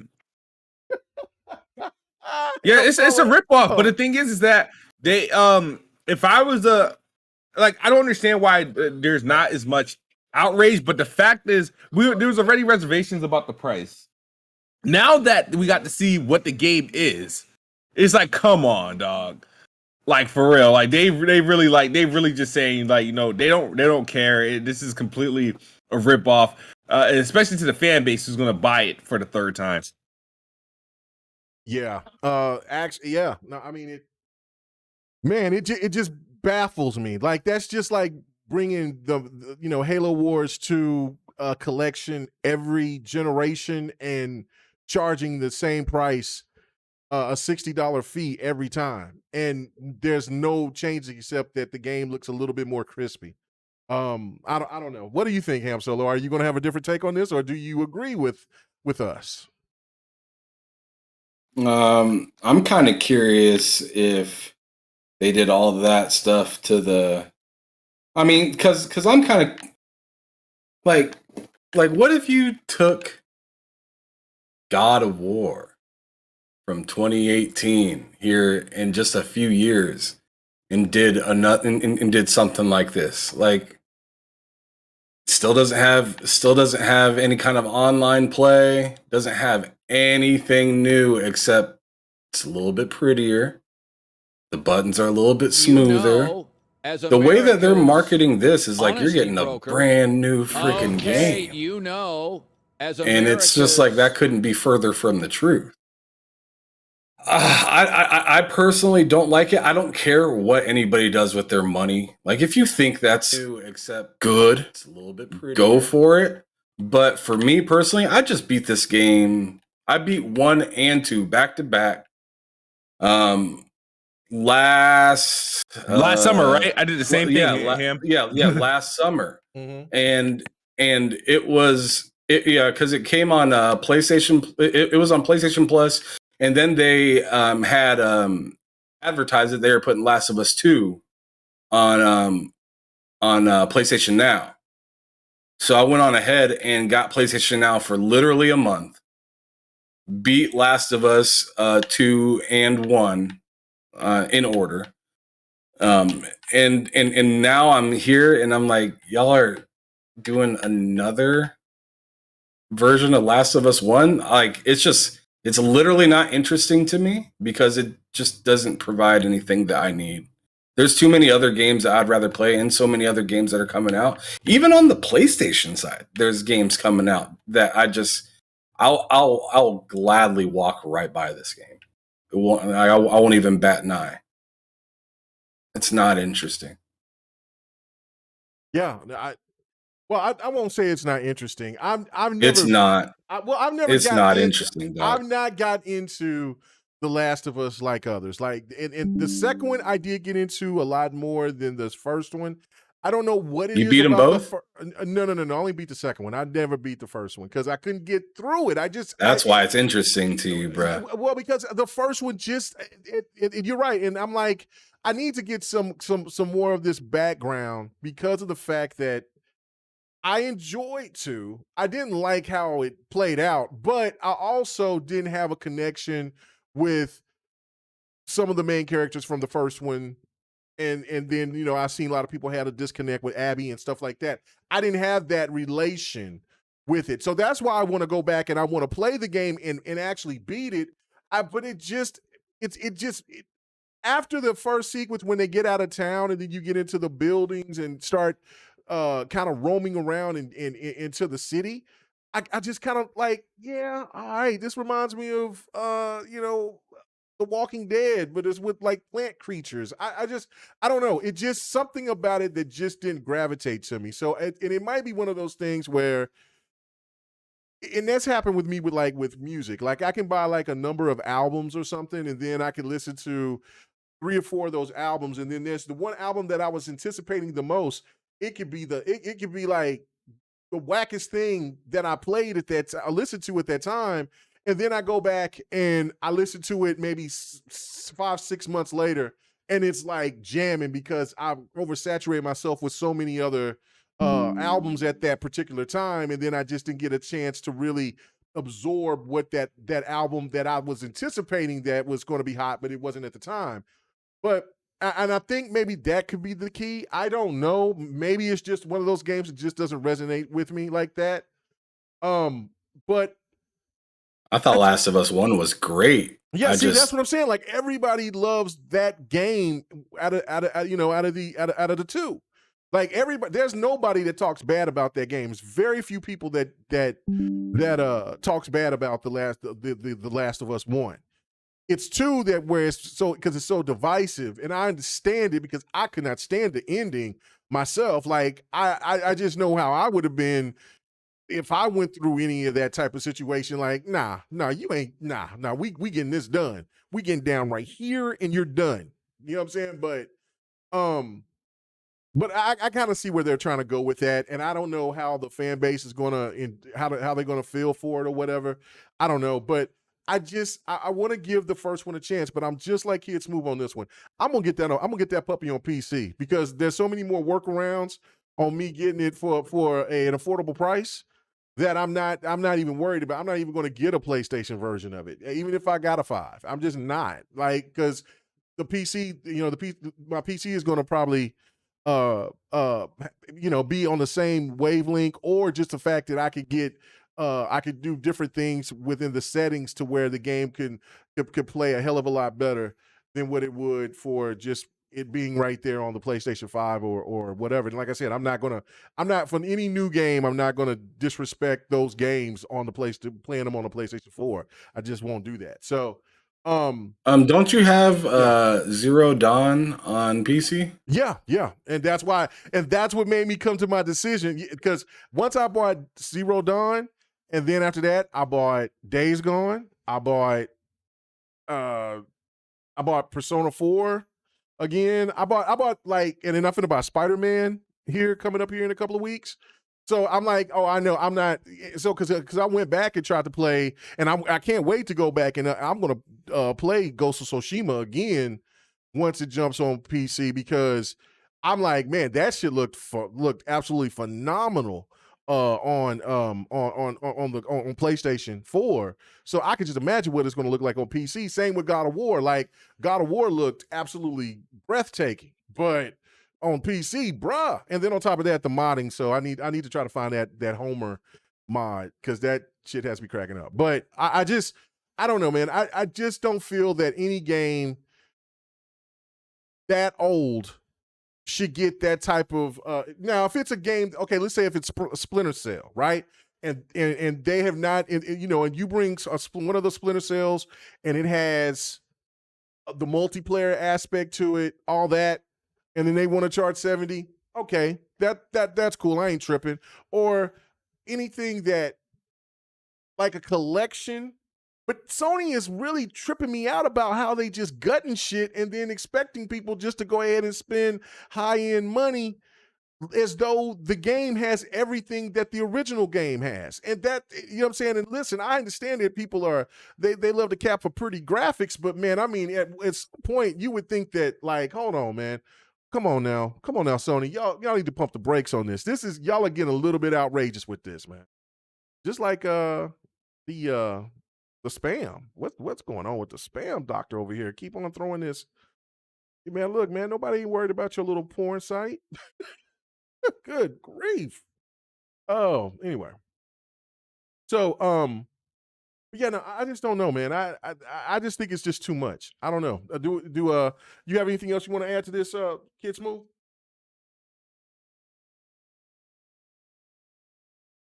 Yeah, it's a ripoff. But the thing is that they if I was I don't understand why there's not as much outrage, but the fact is there was already reservations about the price. Now that we got to see what the game is, it's like, come on, dog. Like, for real. Like, they really just saying, like, they don't care. This is completely a ripoff, and especially to the fan base who's gonna buy it for the third time. Yeah. Actually, yeah. No, I mean, it just baffles me. Like, that's just like bringing the Halo Wars 2 collection every generation and charging the same price, a $60 fee every time, and there's no change except that the game looks a little bit more crispy. I don't know. What do you think, Ham Solo? Are you going to have a different take on this, or do you agree with us? I'm kind of curious if they did all of that stuff to the. I mean, because I'm kind of like, what if you took God of War from 2018 here in just a few years and did and did something like this? Like, still doesn't have any kind of online play, doesn't have anything new except it's a little bit prettier. The buttons are a little bit smoother. The way that they're marketing this is like you're getting a brand new freaking game. And it's just like that couldn't be further from the truth. I personally don't like it. I don't care what anybody does with their money. Like, if you think that's except good, it's a little bit prettier, go for it. But for me personally, I just beat this game. I beat 1 and 2 back to back. Last summer, right? I did the same thing. Last summer. Mm-hmm. And it was because it came on PlayStation. It was on PlayStation Plus, and then they had advertised that they were putting Last of Us 2 on PlayStation Now. So I went on ahead and got PlayStation Now for literally a month. Beat Last of Us 2 and 1 in order. And now I'm here and I'm like, y'all are doing another version of Last of Us 1. Like, it's literally not interesting to me because it just doesn't provide anything that I need. There's too many other games that I'd rather play and so many other games that are coming out. Even on the PlayStation side, there's games coming out that I'll gladly walk right by this game. I won't even bat an eye. It's not interesting. Yeah, I won't say it's not interesting. I've never. It's not. I've never. It's not interesting. I've not got into The Last of Us like others. Like, and the second one I did get into a lot more than this first one. I don't know what it You is beat them about the both? first. No. I only beat the second one. I never beat the first one because I couldn't get through it. That's why it's interesting to you, bruh. Well, because the first one just, you're right, and I'm like, I need to get some more of this background because of the fact that I enjoyed 2. I didn't like how it played out, but I also didn't have a connection with some of the main characters from the first one. And then, you know, I've seen a lot of people had a disconnect with Abby and stuff like that. I didn't have that relation with it. So that's why I want to go back and I want to play the game and actually beat it. But after the first sequence, when they get out of town and then you get into the buildings and start kind of roaming around into the city, I just kind of like, yeah, all right, this reminds me of you know, The Walking Dead, but it's with like plant creatures. I don't know. It just something about it that just didn't gravitate to me. So and it might be one of those things where, and that's happened with me with music. Like I can buy like a number of albums or something, and then I can listen to 3 or 4 of those albums, and then there's the one album that I was anticipating the most. It could be it could be like the wackest thing that I played I listened to at that time, and then I go back and I listen to it maybe 5, 6 months later, and it's like jamming because I've oversaturated myself with so many other albums at that particular time, and then I just didn't get a chance to really absorb what that album that I was anticipating that was going to be hot, but it wasn't at the time. But and I think maybe that could be the key. I don't know. Maybe it's just one of those games that just doesn't resonate with me like that. But I thought Last of Us 1 was great. yeah, see, that's what I'm saying. Like everybody loves that game out of the 2. Like everybody, there's nobody that talks bad about that game. There's very few people that talks bad about the Last of Us 1. It's 2 that where it's so because it's so divisive, and I understand it because I could not stand the ending myself. Like I just know how I would have been if I went through any of that type of situation. Like, nah, you ain't, we getting this done. We getting down right here, and you're done. You know what I'm saying? But I kind of see where they're trying to go with that, and I don't know how the fan base is gonna how they're gonna feel for it or whatever. I don't know, but I want to give the first one a chance, but I'm just like Kids Move on this one. I'm gonna get that puppy on PC because there's so many more workarounds on me getting it for an affordable price that I'm not even worried about. I'm not even going to get a PlayStation version of it, even if I got a 5. I'm just not, like, because the PC, my PC is going to probably be on the same wavelength, or just the fact that I could do different things within the settings to where the game could play a hell of a lot better than what it would for just it being right there on the PlayStation 5 or whatever. And like I said, I'm not for any new game, I'm not gonna disrespect those games on the playing them on the PlayStation 4. I just won't do that. So don't you have Zero Dawn on PC? Yeah. And that's what made me come to my decision, because once I bought Zero Dawn, and then after that, I bought Days Gone. I bought Persona 4 again. I bought like, and then I'm finna buy Spider-Man coming up here in a couple of weeks. So I'm like, oh, I know I'm not. So because I went back and tried to play, and I can't wait to go back, and I'm gonna play Ghost of Tsushima again once it jumps on PC, because I'm like, man, that shit looked absolutely phenomenal on PlayStation 4. So I could just imagine what it's going to look like on PC. Same with God of War. Like God of War looked absolutely breathtaking, but on PC, bruh. And then on top of that, the modding. So I need to try to find that Homer mod, because that shit has me cracking up. But I don't know, man. I just don't feel that any game that old should get that type of now, if it's a game, okay, let's say if it's Splinter Cell, right? And they have not, and you bring one of the Splinter Cells, and it has the multiplayer aspect to it, all that, and then they want to charge $70. Okay, that's cool. I ain't tripping. Or anything that, like a collection But Sony is really tripping me out about how they just gutting shit and then expecting people just to go ahead and spend high-end money as though the game has everything that the original game has. And that, you know what I'm saying? And listen, I understand that people are, they love to cap for pretty graphics, but man, I mean, at some point, you would think that, like, hold on, man. Come on now, Sony. Y'all need to pump the brakes on this. Y'all are getting a little bit outrageous with this, man. Just like the spam. What's going on with the spam doctor over here? Keep on throwing this. Hey, man, look, man, nobody ain't worried about your little porn site. Good grief. Oh, anyway. So, yeah, no, I just don't know, man. I just think it's just too much. I don't know. Do you have anything else you want to add to this, Kid Smooth?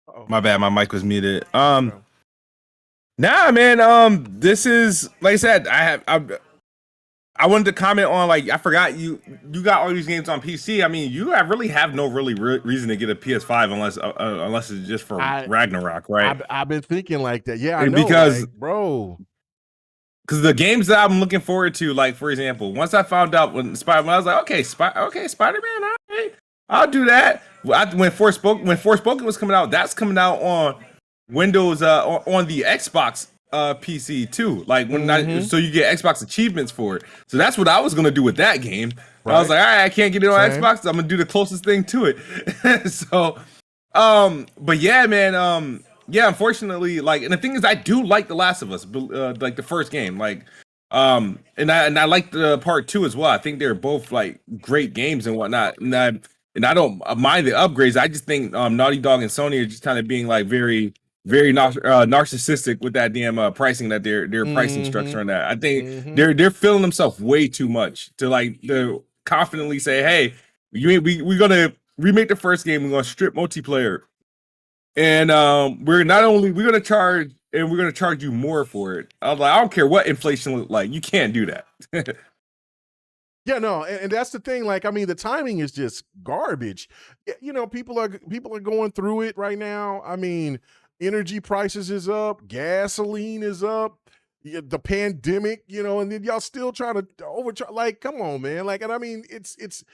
Uh-oh. My bad, my mic was muted. Okay. Nah, man. This is, like I said, I wanted to comment on, like, I forgot you got all these games on PC. I mean, you really have no reason to get a PS5 unless it's just for Ragnarok, right? I've been thinking like that. Yeah, I know, because, like, bro. Because the games that I'm looking forward to, like, for example, once I found out when I was like, okay, Spider-Man, all right, I'll do that. When Forspoken was coming out, that's coming out on Windows, on the Xbox PC too. Like so you get Xbox achievements for it. So that's what I was gonna do with that game. Right. I was like, all right, I can't get it on Xbox. I'm gonna do the closest thing to it. So, but yeah, man, yeah, unfortunately, like, and the thing is, I do like The Last of Us, like the first game, like, and I like the part 2 as well. I think they're both like great games and whatnot, and I don't mind the upgrades. I just think Naughty Dog and Sony are just kind of being like very narcissistic with that damn pricing that their pricing structure on that. I think they're feeling themselves way too much to confidently say, hey, we're gonna remake the first game, we're gonna strip multiplayer. And we're gonna charge you more for it. I was like, I don't care what inflation look like, you can't do that. Yeah, no, and that's the thing. Like, I mean, the timing is just garbage. You know, people are going through it right now. I mean, energy prices is up, gasoline is up, the pandemic, you know, and then y'all still trying to overcharge. Like, come on, man. Like, and I mean, it's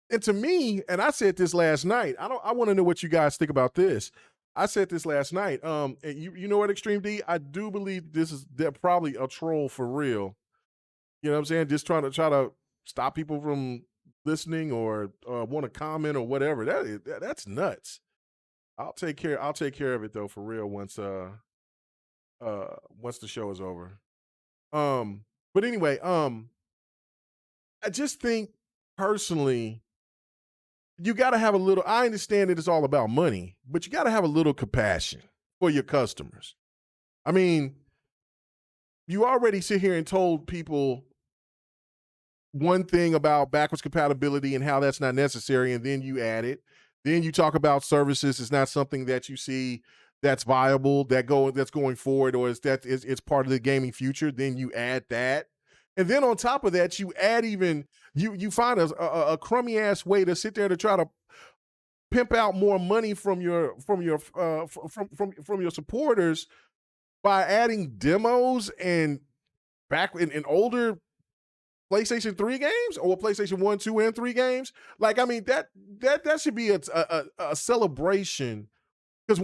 and to me, and I said this last night. I want to know what you guys think about this. I said this last night. And you know what, Extreme D? I do believe they're probably a troll for real. You know what I'm saying? Just try to stop people from listening or want to comment or whatever. That's nuts. I'll take care of it though, for real, once the show is over. But anyway, I just think personally, you got to have a little, I understand that it's all about money, but you got to have a little compassion for your customers. I mean, you already sit here and told people one thing about backwards compatibility and how that's not necessary, and then you add it. Then you talk about services. It's not something that you see that's viable, that's going forward, or it's part of the gaming future. Then you add that. And then on top of that, you add you find a crummy ass way to sit there to try to pimp out more money from your supporters by adding demos and back in older PlayStation 3 games or PlayStation 1, 2, and 3 games. Like, I mean, that should be a celebration. Because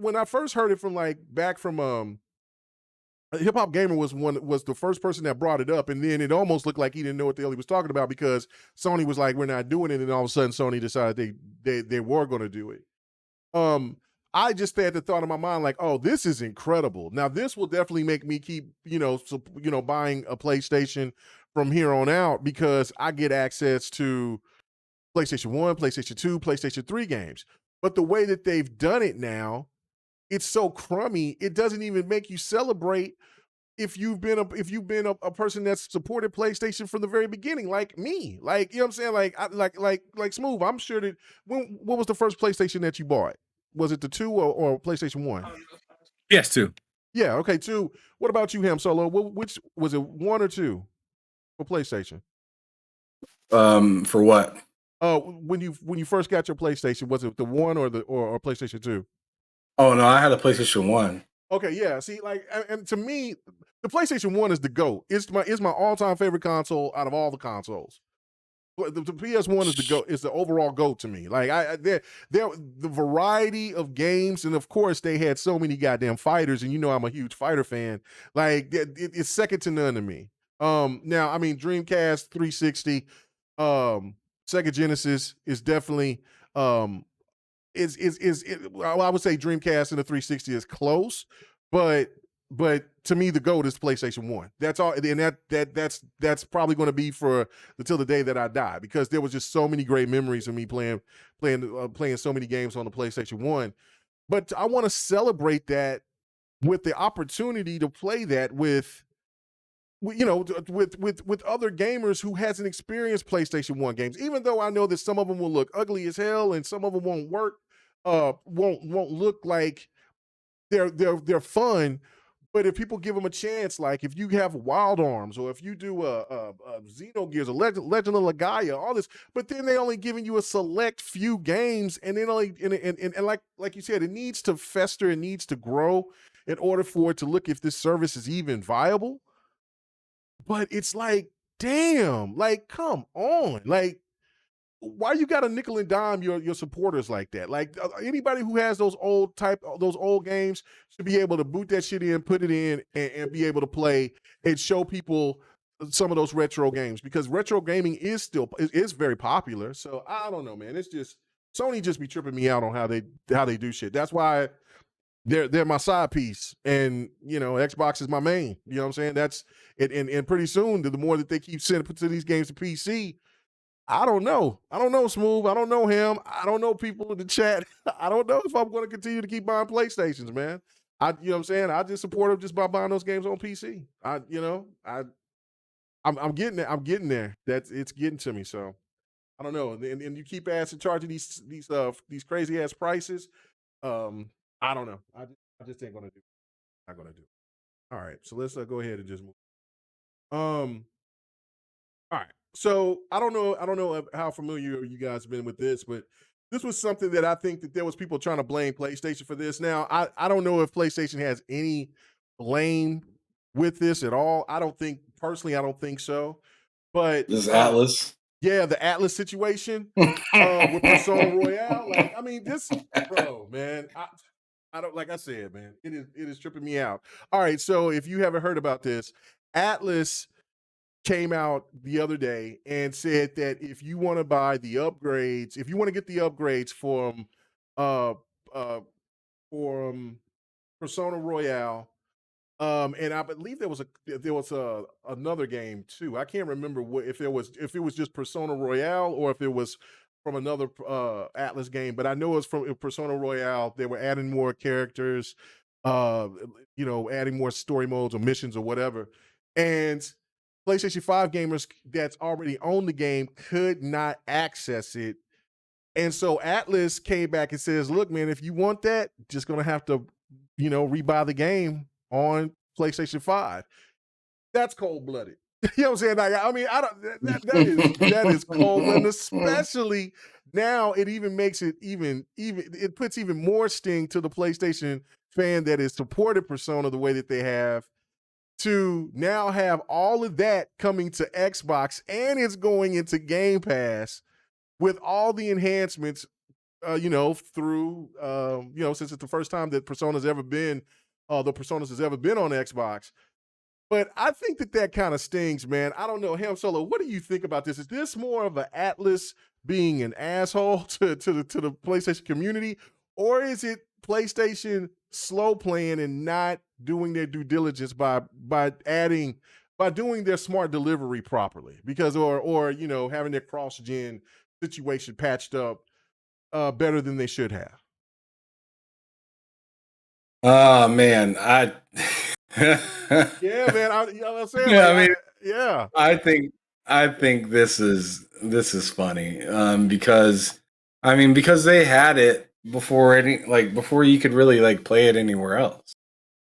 when I first heard it from back from Hip Hop Gamer was the first person that brought it up, and then it almost looked like he didn't know what the hell he was talking about, because Sony was like, we're not doing it, and all of a sudden Sony decided they were going to do it. I just had the thought in my mind, like, oh, this is incredible. Now this will definitely make me keep buying a PlayStation from here on out, because I get access to PlayStation 1, PlayStation 2, PlayStation 3 games. But the way that they've done it now, it's so crummy, it doesn't even make you celebrate if you've been a person that's supported PlayStation from the very beginning, like me. Like, you know what I'm saying? Like Smooth, I'm sure that what was the first PlayStation that you bought? Was it the 2 or PlayStation 1? Yes, 2. Yeah, okay, 2. What about you, Ham Solo? Which was it, 1 or 2 for PlayStation? For what? When you first got your PlayStation, was it the 1 or PlayStation 2? Oh no, I had a PlayStation 1. Okay, yeah. See, like, and to me, the PlayStation 1 is the GOAT. It's my all-time favorite console out of all the consoles. But the PS1 is the GOAT, is the overall GOAT to me. Like, there the variety of games, and of course they had so many goddamn fighters, and you know I'm a huge fighter fan. Like, it's second to none to me. Now, I mean, Dreamcast, 360, Sega Genesis is definitely I would say Dreamcast and the 360 is close, but to me the GOAT is PlayStation 1. That's all, and that's probably going to be for until the day that I die, because there was just so many great memories of me playing so many games on the PlayStation 1. But I want to celebrate that with the opportunity to play that with other gamers who hasn't experienced PlayStation 1 games, even though I know that some of them will look ugly as hell and some of them won't work, won't look like they're fun. But if people give them a chance, like if you have Wild Arms, or if you do a Xenogears, a Legend of Legaia, all this, but then they only giving you a select few games, and then only and like you said, it needs to fester, it needs to grow in order for it to look if this service is even viable. But it's like, damn, like, come on. Like, why you got to nickel and dime your supporters like that? Like, anybody who has those old games should be able to boot that shit in, put it in, and be able to play and show people some of those retro games, because retro gaming is very popular. So I don't know, man. It's just Sony just be tripping me out on how they do shit. That's why they're my side piece, and Xbox is my main. You know what I'm saying? That's it. And pretty soon, the more that they keep sending to these games to PC, I don't know, Smooth. I don't know him. I don't know people in the chat. I don't know if I'm going to continue to keep buying PlayStations, man. You know what I'm saying? I just support them just by buying those games on PC. I'm getting there. I'm getting there. It's getting to me. So I don't know. And you keep charging these crazy ass prices. I don't know. I just ain't gonna do. Not gonna do. All right. So let's go ahead and just move. All right. So I don't know how familiar you guys have been with this, but this was something that I think that there was people trying to blame PlayStation for this. Now, I don't know if PlayStation has any blame with this at all. I don't think so. But This is Atlus. Yeah, the Atlus situation with Persona Royale. Like, I mean, this, bro, man. I don't, like I said, man, it is tripping me out. All right, so if you haven't heard about this, Atlus came out the other day and said that if you want to buy the upgrades, if you want to get the upgrades from Persona Royale, and I believe there was another game too. I can't remember if it was just Persona Royale or if it was from another Atlus game, but I know it's from Persona Royale. They were adding more characters, adding more story modes or missions or whatever. And PlayStation 5 gamers that's already owned the game could not access it. And so Atlus came back and says, look, man, if you want that, just gonna have to, rebuy the game on PlayStation 5. That's cold-blooded. You know what I'm saying? Like, I mean, that is cold, and especially now it even makes it it puts even more sting to the PlayStation fan that has supported Persona the way that they have, to now have all of that coming to Xbox, and it's going into Game Pass with all the enhancements, through since it's the first time that Personas has ever been on Xbox. But I think that kind of stings, man. I don't know. Ham Solo, what do you think about this? Is this more of an Atlus being an asshole to the PlayStation community, or is it PlayStation slow playing and not doing their due diligence by doing their smart delivery properly? Because or having their cross-gen situation patched up better than they should have. Oh man, Yeah, man. I'm saying, yeah, like, I mean, yeah. I think this is funny because they had it before you could really play it anywhere else.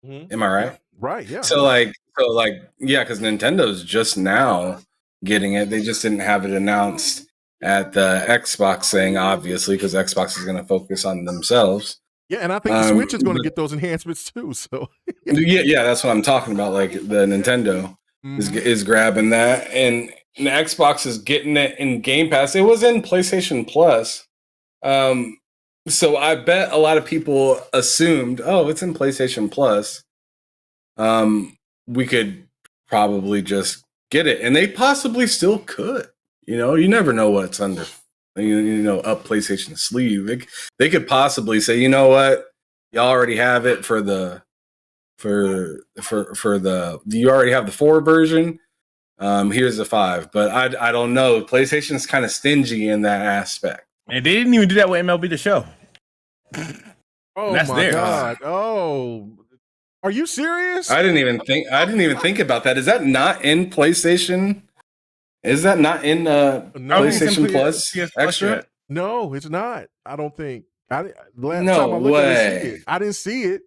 Mm-hmm. Am I right? Right. Yeah. So yeah, because Nintendo's just now getting it. They just didn't have it announced at the Xbox thing, obviously, because Xbox is going to focus on themselves. Yeah, and I think the Switch is going to get those enhancements too. So Yeah, that's what I'm talking about. Like the Nintendo is grabbing that, and the Xbox is getting it in Game Pass. It was in PlayStation Plus. So I bet a lot of people assumed, oh, it's in PlayStation Plus. We could probably just get it, and they possibly still could. You never know what's under, up PlayStation's sleeve. They could possibly say, you know what, you already have it for the you already have the 4 version. Here's the 5, but I don't know. PlayStation's kind of stingy in that aspect. And they didn't even do that with MLB The Show. Oh That's my theirs. God! Oh, are you serious? I didn't even think about that. Is that not in PlayStation? Is that not in PlayStation Plus Extra? No, it's not. I don't think. Last No time I looked, way. I didn't see it.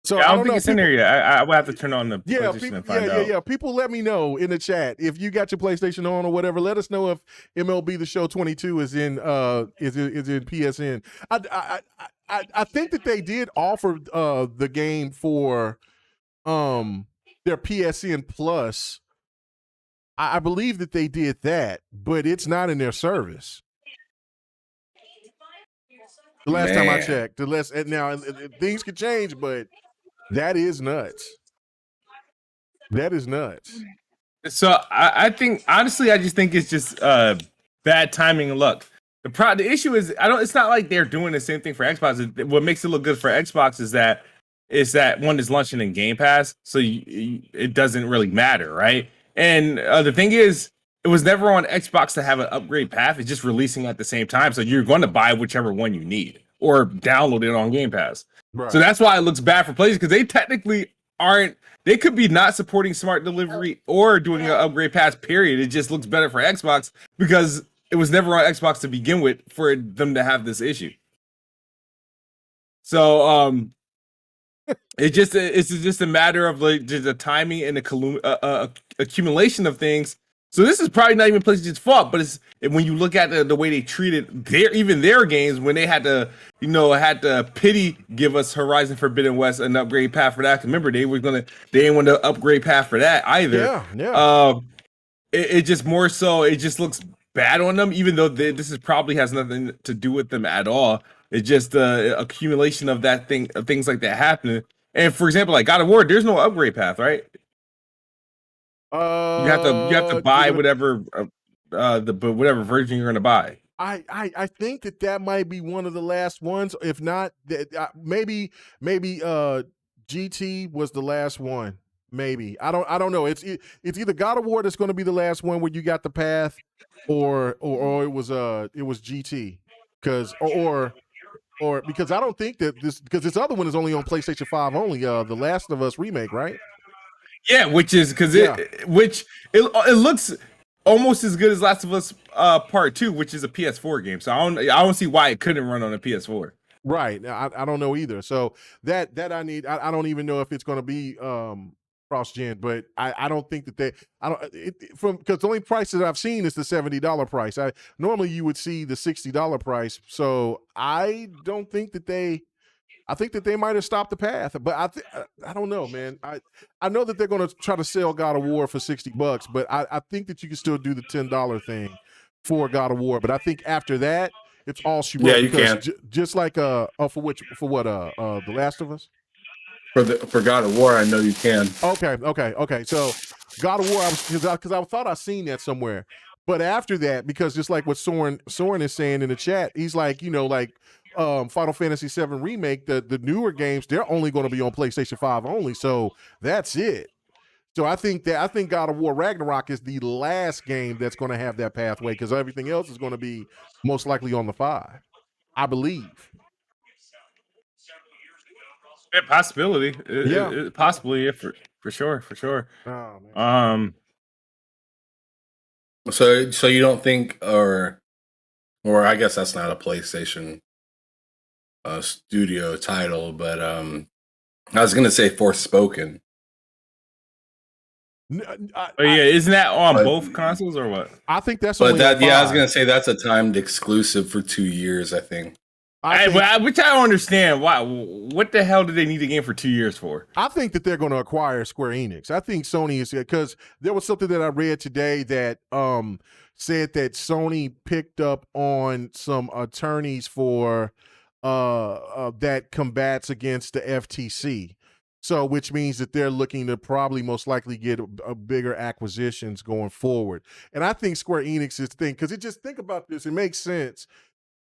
So I don't think it's in there yet. I will have to turn on the PlayStation people, and find out. Yeah. People, let me know in the chat if you got your PlayStation on or whatever. Let us know if MLB The Show 22 is in PSN. I think that they did offer the game for their PSN Plus. I believe that they did that, but it's not in their service. The last time I checked, now things could change, but that is nuts. That is nuts. So I think, honestly, I just think it's just bad timing and luck. The issue is it's not like they're doing the same thing for Xbox. What makes it look good for Xbox is that one is launching in Game Pass, so it doesn't really matter, right? And the thing is, it was never on Xbox to have an upgrade path. It's just releasing at the same time, so you're going to buy whichever one you need or download it on Game Pass. Right. So that's why it looks bad for PlayStation, because they technically aren't. They could be not supporting smart delivery or doing an upgrade pass, period. It just looks better for Xbox because it was never on Xbox to begin with for them to have this issue. So it's just a matter of like just the timing and the accumulation of things. So this is probably not even PlayStation's fault, but it's when you look at the way they treated their games, when they had to pity give us Horizon Forbidden West an upgrade path for that. Remember, they didn't want to upgrade path for that either. Yeah. It just more so, it just looks bad on them, even though this is probably has nothing to do with them at all. It's just the accumulation of things like that happening. And for example, like God of War, there's no upgrade path, right? You have to buy whatever whatever version you're going to buy. I think that might be one of the last ones. If not, maybe GT was the last one. Maybe I don't know. It's either God of War that's going to be the last one where you got the path, or it was GT, because because I don't think that this other one is only on PlayStation 5 only. The Last of Us remake, right? Yeah, which is because it looks almost as good as Last of Us Part 2, which is a PS4 game. So I don't see why it couldn't run on a PS4. Right. I don't know either. So that I need. I don't even know if it's going to be cross gen, but I don't think that because the only price that I've seen is the $70 price. Normally you would see the $60 price. So I don't think that I think that they might have stopped the path, but I don't know, man. I know that they're going to try to sell God of War for $60, but I think that you can still do the $10 thing for God of War. But I think after that, it's all she wrote. Yeah, you can. Just like The Last of Us. For God of War, I know you can. Okay. So God of War, because I thought I seen that somewhere. But after that, because just like what Soren is saying in the chat, he's like, Final Fantasy VII Remake, the newer games, they're only going to be on PlayStation 5 only. So that's it. So I think God of War Ragnarok is the last game that's going to have that pathway, because everything else is going to be most likely on the 5, I believe. Yeah, possibility. Possibly, for sure. Oh, man. So you don't think, or I guess that's not a PlayStation studio title, but I was gonna say Forspoken. Isn't that on both consoles or what? I think that's. But I was gonna say that's a timed exclusive for 2 years, I think. Which I don't understand. Why? What the hell do they need a game for 2 years for? I think that they're going to acquire Square Enix. I think Sony is, because there was something that I read today that said that Sony picked up on some attorneys for that combats against the FTC. So, which means that they're looking to probably most likely get a bigger acquisitions going forward. And I think Square Enix is the thing, because think about this, it makes sense.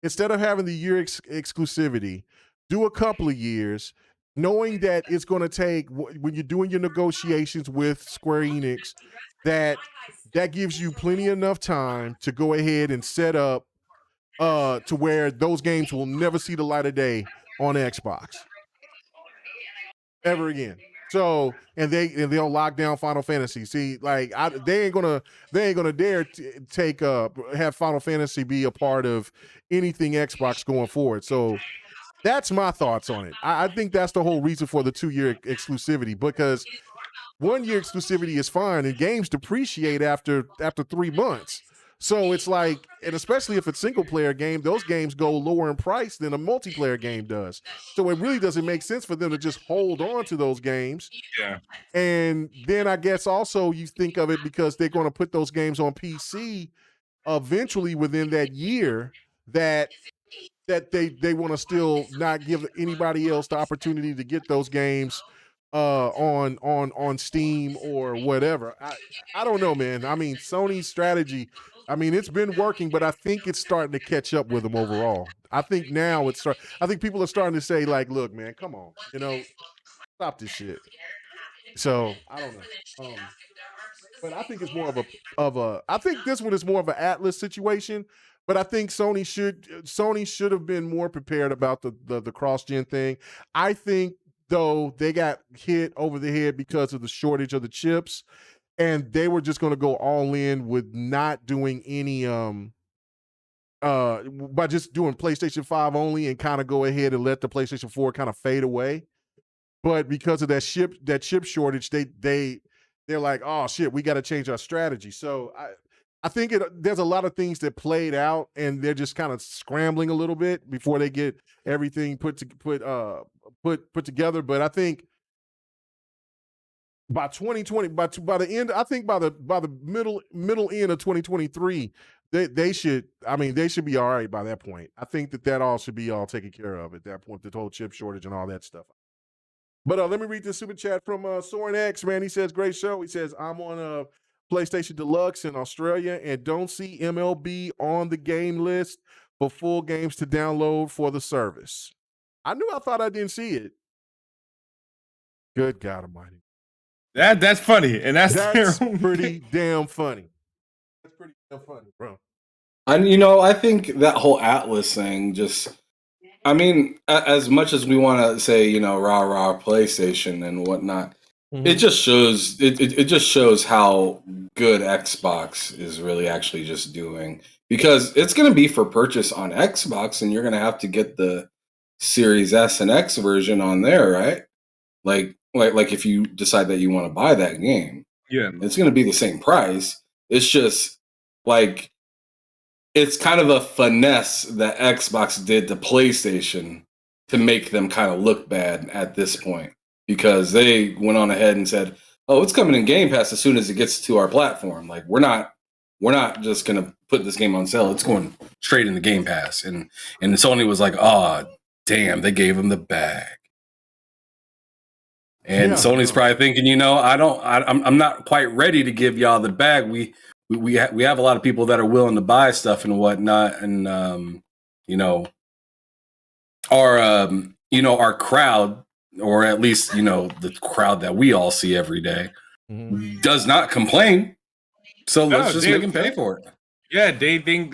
Instead of having the year exclusivity, do a couple of years, knowing that it's going to take, when you're doing your negotiations with Square Enix, that gives you plenty enough time to go ahead and set up to where those games will never see the light of day on Xbox ever again. So, and they'll lock down Final Fantasy. See, like they ain't gonna dare take have Final Fantasy be a part of anything Xbox going forward. So that's my thoughts on it. I think that's the whole reason for the 2-year exclusivity, because 1-year exclusivity is fine and games depreciate after 3 months. So it's like, and especially if it's single player game, those games go lower in price than a multiplayer game does. So it really doesn't make sense for them to just hold on to those games. Yeah. And then I guess also you think of it because they're going to put those games on PC eventually within that year, that they want to still not give anybody else the opportunity to get those games on Steam or whatever. I don't know, man. I mean, Sony's strategy, I mean, it's been working, but I think it's starting to catch up with them overall. I think now I think people are starting to say, like, look, man, come on, stop this shit. So I don't know. But I think it's more of a I think this one is more of an Atlus situation. But I think Sony should have been more prepared about the cross-gen thing. I think, though, they got hit over the head because of the shortage of the chips, and they were just going to go all in with not doing any by just doing PlayStation 5 only and kind of go ahead and let the PlayStation 4 kind of fade away. But because of that chip shortage, they're like, oh shit, we got to change our strategy. So I think there's a lot of things that played out, and they're just kind of scrambling a little bit before they get everything put together. But I think by 2020, by the end, I think by the middle end of 2023, they should be all right by that point. I think that all should be all taken care of at that point, the whole chip shortage and all that stuff. But let me read this super chat from Soren X, man. He says, great show. He says, I'm on PlayStation Deluxe in Australia and don't see MLB on the game list for full games to download for the service. I thought I didn't see it. Good God Almighty. That's funny, and that's pretty damn funny. That's pretty damn funny, bro. And I think that whole Atlus thing as much as we want to say, rah PlayStation and whatnot, it just shows it just shows how good Xbox is really actually just doing, because it's going to be for purchase on Xbox, and you're going to have to get the Series S and X version on there, right? Like if you decide that you want to buy that game, yeah, it's going to be the same price. It's just like, it's kind of a finesse that Xbox did to PlayStation to make them kind of look bad at this point, because they went on ahead and said, oh, it's coming in Game Pass as soon as it gets to our platform. Like, we're not just going to put this game on sale. It's going straight into Game Pass. And Sony was like, oh, damn, they gave them the bag. And Sony's probably thinking, I'm not quite ready to give y'all the bag. We have a lot of people that are willing to buy stuff and whatnot, and our crowd, or at least the crowd that we all see every day, does not complain. So let's just make them pay for it. Yeah, they think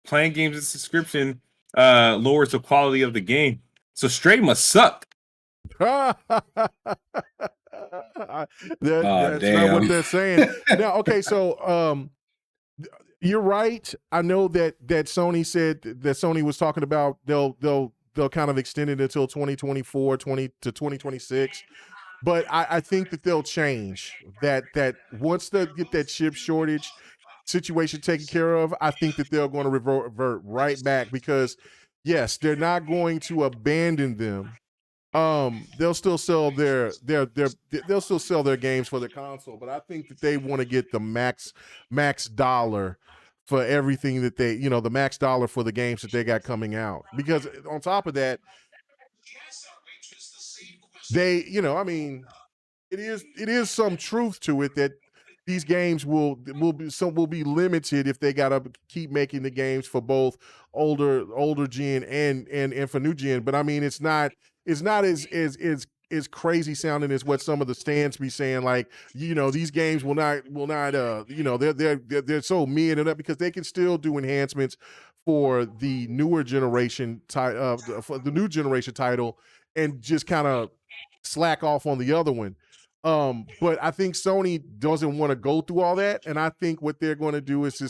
playing games as a subscription lowers the quality of the game. So straight must suck. That's not what they're saying. Now, okay, so you're right. I know that Sony said that Sony was talking about they'll kind of extend it until 2024, 2026. But I think that they'll change that once they get that chip shortage, situation taken care of, I think that they're going to revert right back because, yes, they're not going to abandon them. They'll still sell they'll still sell their games for the console, but I think that they want to get the max dollar for everything that they, the max dollar for the games that they got coming out. Because on top of that, they, I mean, it is some truth to it that these games will be limited if they gotta keep making the games for both older gen and for new gen. But I mean, it's not as crazy sounding as what some of the stands be saying. Like, these games will not they're so mid and up because they can still do enhancements for the newer generation for the new generation title and just kind of slack off on the other one. But I think Sony doesn't want to go through all that. And I think what they're going to do is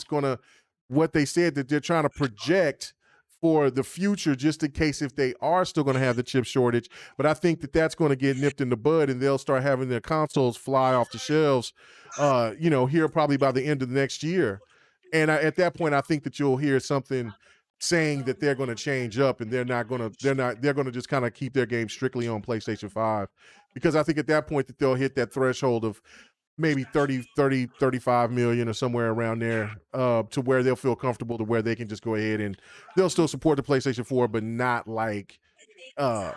what they said that they're trying to project for the future, just in case if they are still going to have the chip shortage. But I think that that's going to get nipped in the bud and they'll start having their consoles fly off the shelves, here probably by the end of the next year. And at that point, I think that you'll hear something saying that they're going to change up and they're going to just kind of keep their game strictly on PlayStation 5. Because I think at that point that they'll hit that threshold of maybe 35 million or somewhere around there, to where they'll feel comfortable to where they can just go ahead and they'll still support the PlayStation 4, but not like I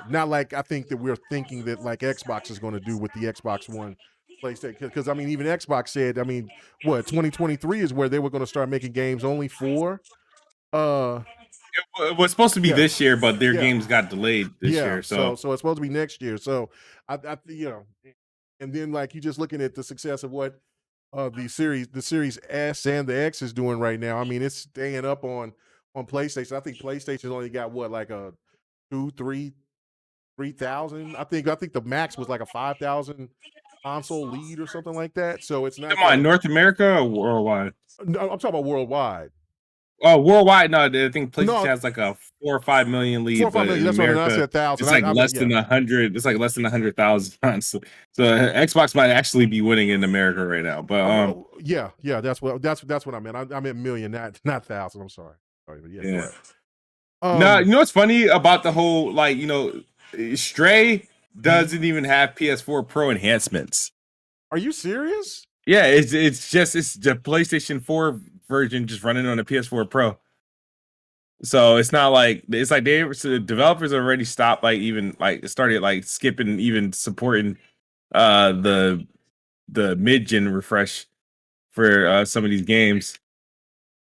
think that we're thinking that like Xbox is going to do with the Xbox One PlayStation. Because I mean, even Xbox said, 2023 is where they were going to start making games only for. It was supposed to be this year, but their games got delayed this year. So it's supposed to be next year. So I and then like you just looking at the success of what the Series S and the X is doing right now. I mean, it's staying up on PlayStation. I think PlayStation only got what, like a 3,000. I think the max was like a 5,000 console lead or something like that. So it's not. Come on, North America or worldwide? No, I'm talking about worldwide. Oh, worldwide, no, I think PlayStation has like a 4 or 5 million lead. 4 or 5 million. That's what I said. 1,000. It's like less than 100. It's like less than 100,000. So Xbox might actually be winning in America right now. But yeah, that's what I meant. I meant million, not thousand. I'm sorry. But yeah. No, you know what's funny about the whole Stray doesn't even have PS4 Pro enhancements. Are you serious? Yeah, it's the PlayStation 4 version just running on a PS4 Pro. So it's not like the developers already stopped started skipping even supporting the mid-gen refresh for some of these games.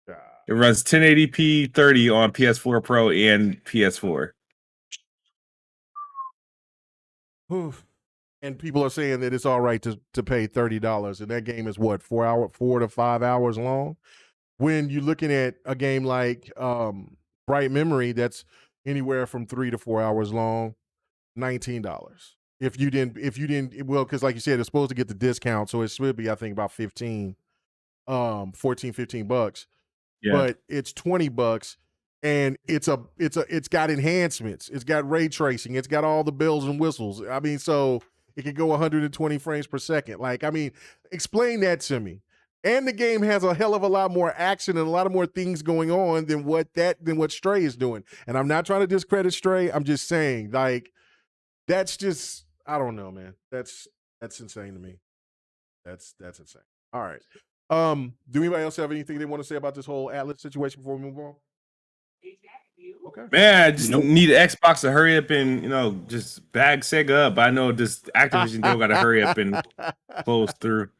It runs 1080p 30 on PS4 Pro and PS4. Oof. And people are saying that it's all right to pay $30, and that game is what, 4 to 5 hours long. When you're looking at a game like Bright Memory, that's anywhere from 3 to 4 hours long, $19. If you didn't, well, because like you said, it's supposed to get the discount, so it should be, I think, about 15 bucks. Yeah. But it's $20, and it's got enhancements, it's got ray tracing, it's got all the bells and whistles. I mean, so it can go 120 frames per second. Like, I mean, explain that to me. And the game has a hell of a lot more action and a lot of more things going on than what Stray is doing. And I'm not trying to discredit Stray. I'm just saying, like, that's just, I don't know, man. That's insane to me. That's insane. All right. Do anybody else have anything they want to say about this whole Atlus situation before we move on? Okay. Man, I just need Xbox to hurry up and just bag Sega up. I know this Activision deal got to hurry up and close through.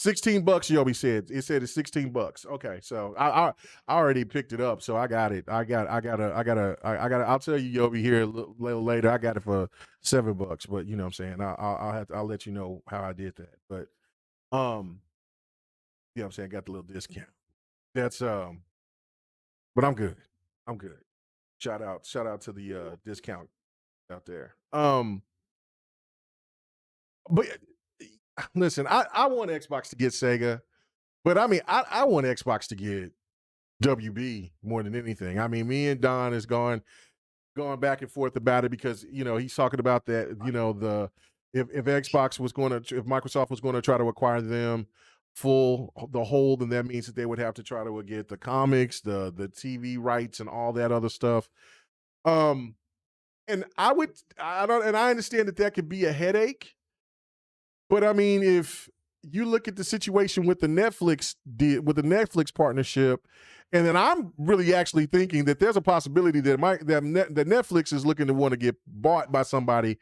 $16, Yobi said. It said it's $16. Okay, so I already picked it up, so I got it. I got. I'll tell you, Yobi, here a little later. I got it for $7, but you know what I'm saying. I'll let you know how I did that. But you know what I'm saying. I got the little discount. That's but I'm good. I'm good. Shout out to the discount out there. But listen, I want Xbox to get Sega, but I mean, I want Xbox to get WB more than anything. I mean, me and Don is going back and forth about it because he's talking about that. If Xbox was going to, if Microsoft was going to try to acquire them, the whole, then that means that they would have to try to get the comics, the TV rights, and all that other stuff. And I understand that could be a headache, but I mean, if you look at the situation with the Netflix partnership, and then I'm really actually thinking that there's a possibility that that Netflix is looking to want to get bought by somebody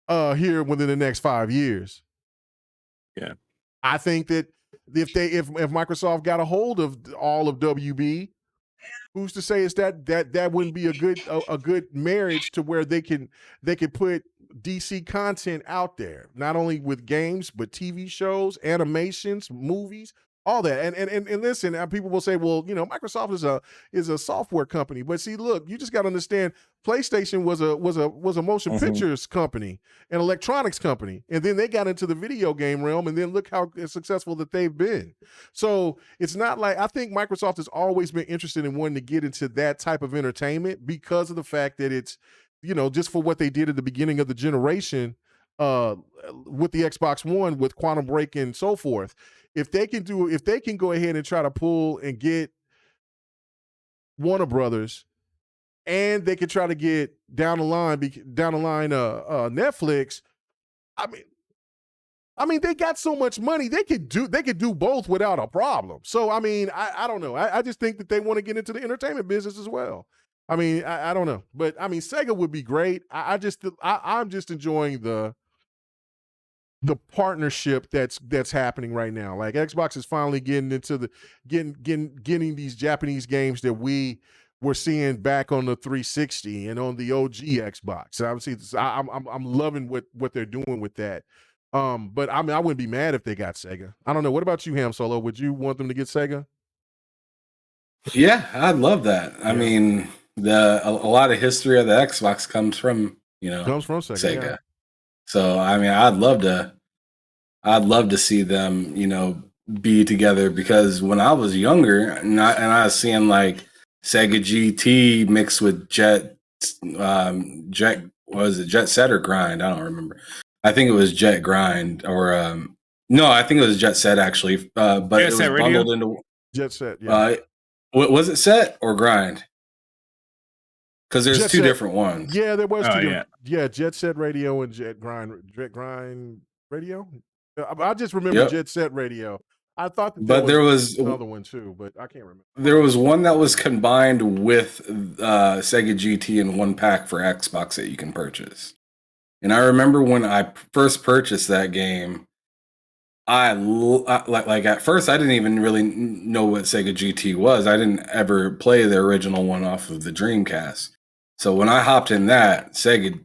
here within the next 5 years. Yeah, I think that if Microsoft got a hold of all of WB, who's to say is that wouldn't be a good marriage to where they could put DC content out there, not only with games but TV shows, animations, movies, all that. And listen, people will say, well, Microsoft is a software company, but see, look, you just got to understand, PlayStation was a motion pictures company, an electronics company, and then they got into the video game realm, and then look how successful that they've been. So it's not like, I think Microsoft has always been interested in wanting to get into that type of entertainment because of the fact that it's, just for what they did at the beginning of the generation with the Xbox One, with Quantum Break and so forth. If they can go ahead and try to pull and get Warner Brothers, and they could try to get down the line Netflix. I mean, they got so much money, they could do both without a problem. So I mean, I don't know. I just think that they want to get into the entertainment business as well. I mean, I don't know, but I mean, Sega would be great. I'm just enjoying the partnership that's happening right now. Like, Xbox is finally getting into getting these Japanese games that we were seeing back on the 360 and on the OG Xbox. So obviously, I'm loving what they're doing with that. But I mean, I wouldn't be mad if they got Sega. I don't know. What about you, Ham Solo? Would you want them to get Sega? Yeah, I'd love that. Yeah. I mean, a lot of history of the Xbox comes from Sega. Yeah. So I mean, I'd love to see them, be together, because when I was younger and I was seeing like Sega GT mixed with Jet Set or Grind? I don't remember. I think it was Jet Grind, or no, I think it was Jet Set actually. But Jet it was bundled into Jet Set. Yeah. Was it Set or Grind? Because there's two different ones. Yeah, there was two different. Yeah, Jet Set Radio and Jet Grind Radio. I just remember Jet Set Radio. I thought that there was another one too, but I can't remember. There was one that was combined with Sega GT in one pack for Xbox that you can purchase. And I remember when I first purchased that game, I like at first I didn't even really know what Sega GT was. I didn't ever play the original one off of the Dreamcast. So when I hopped in that Sega,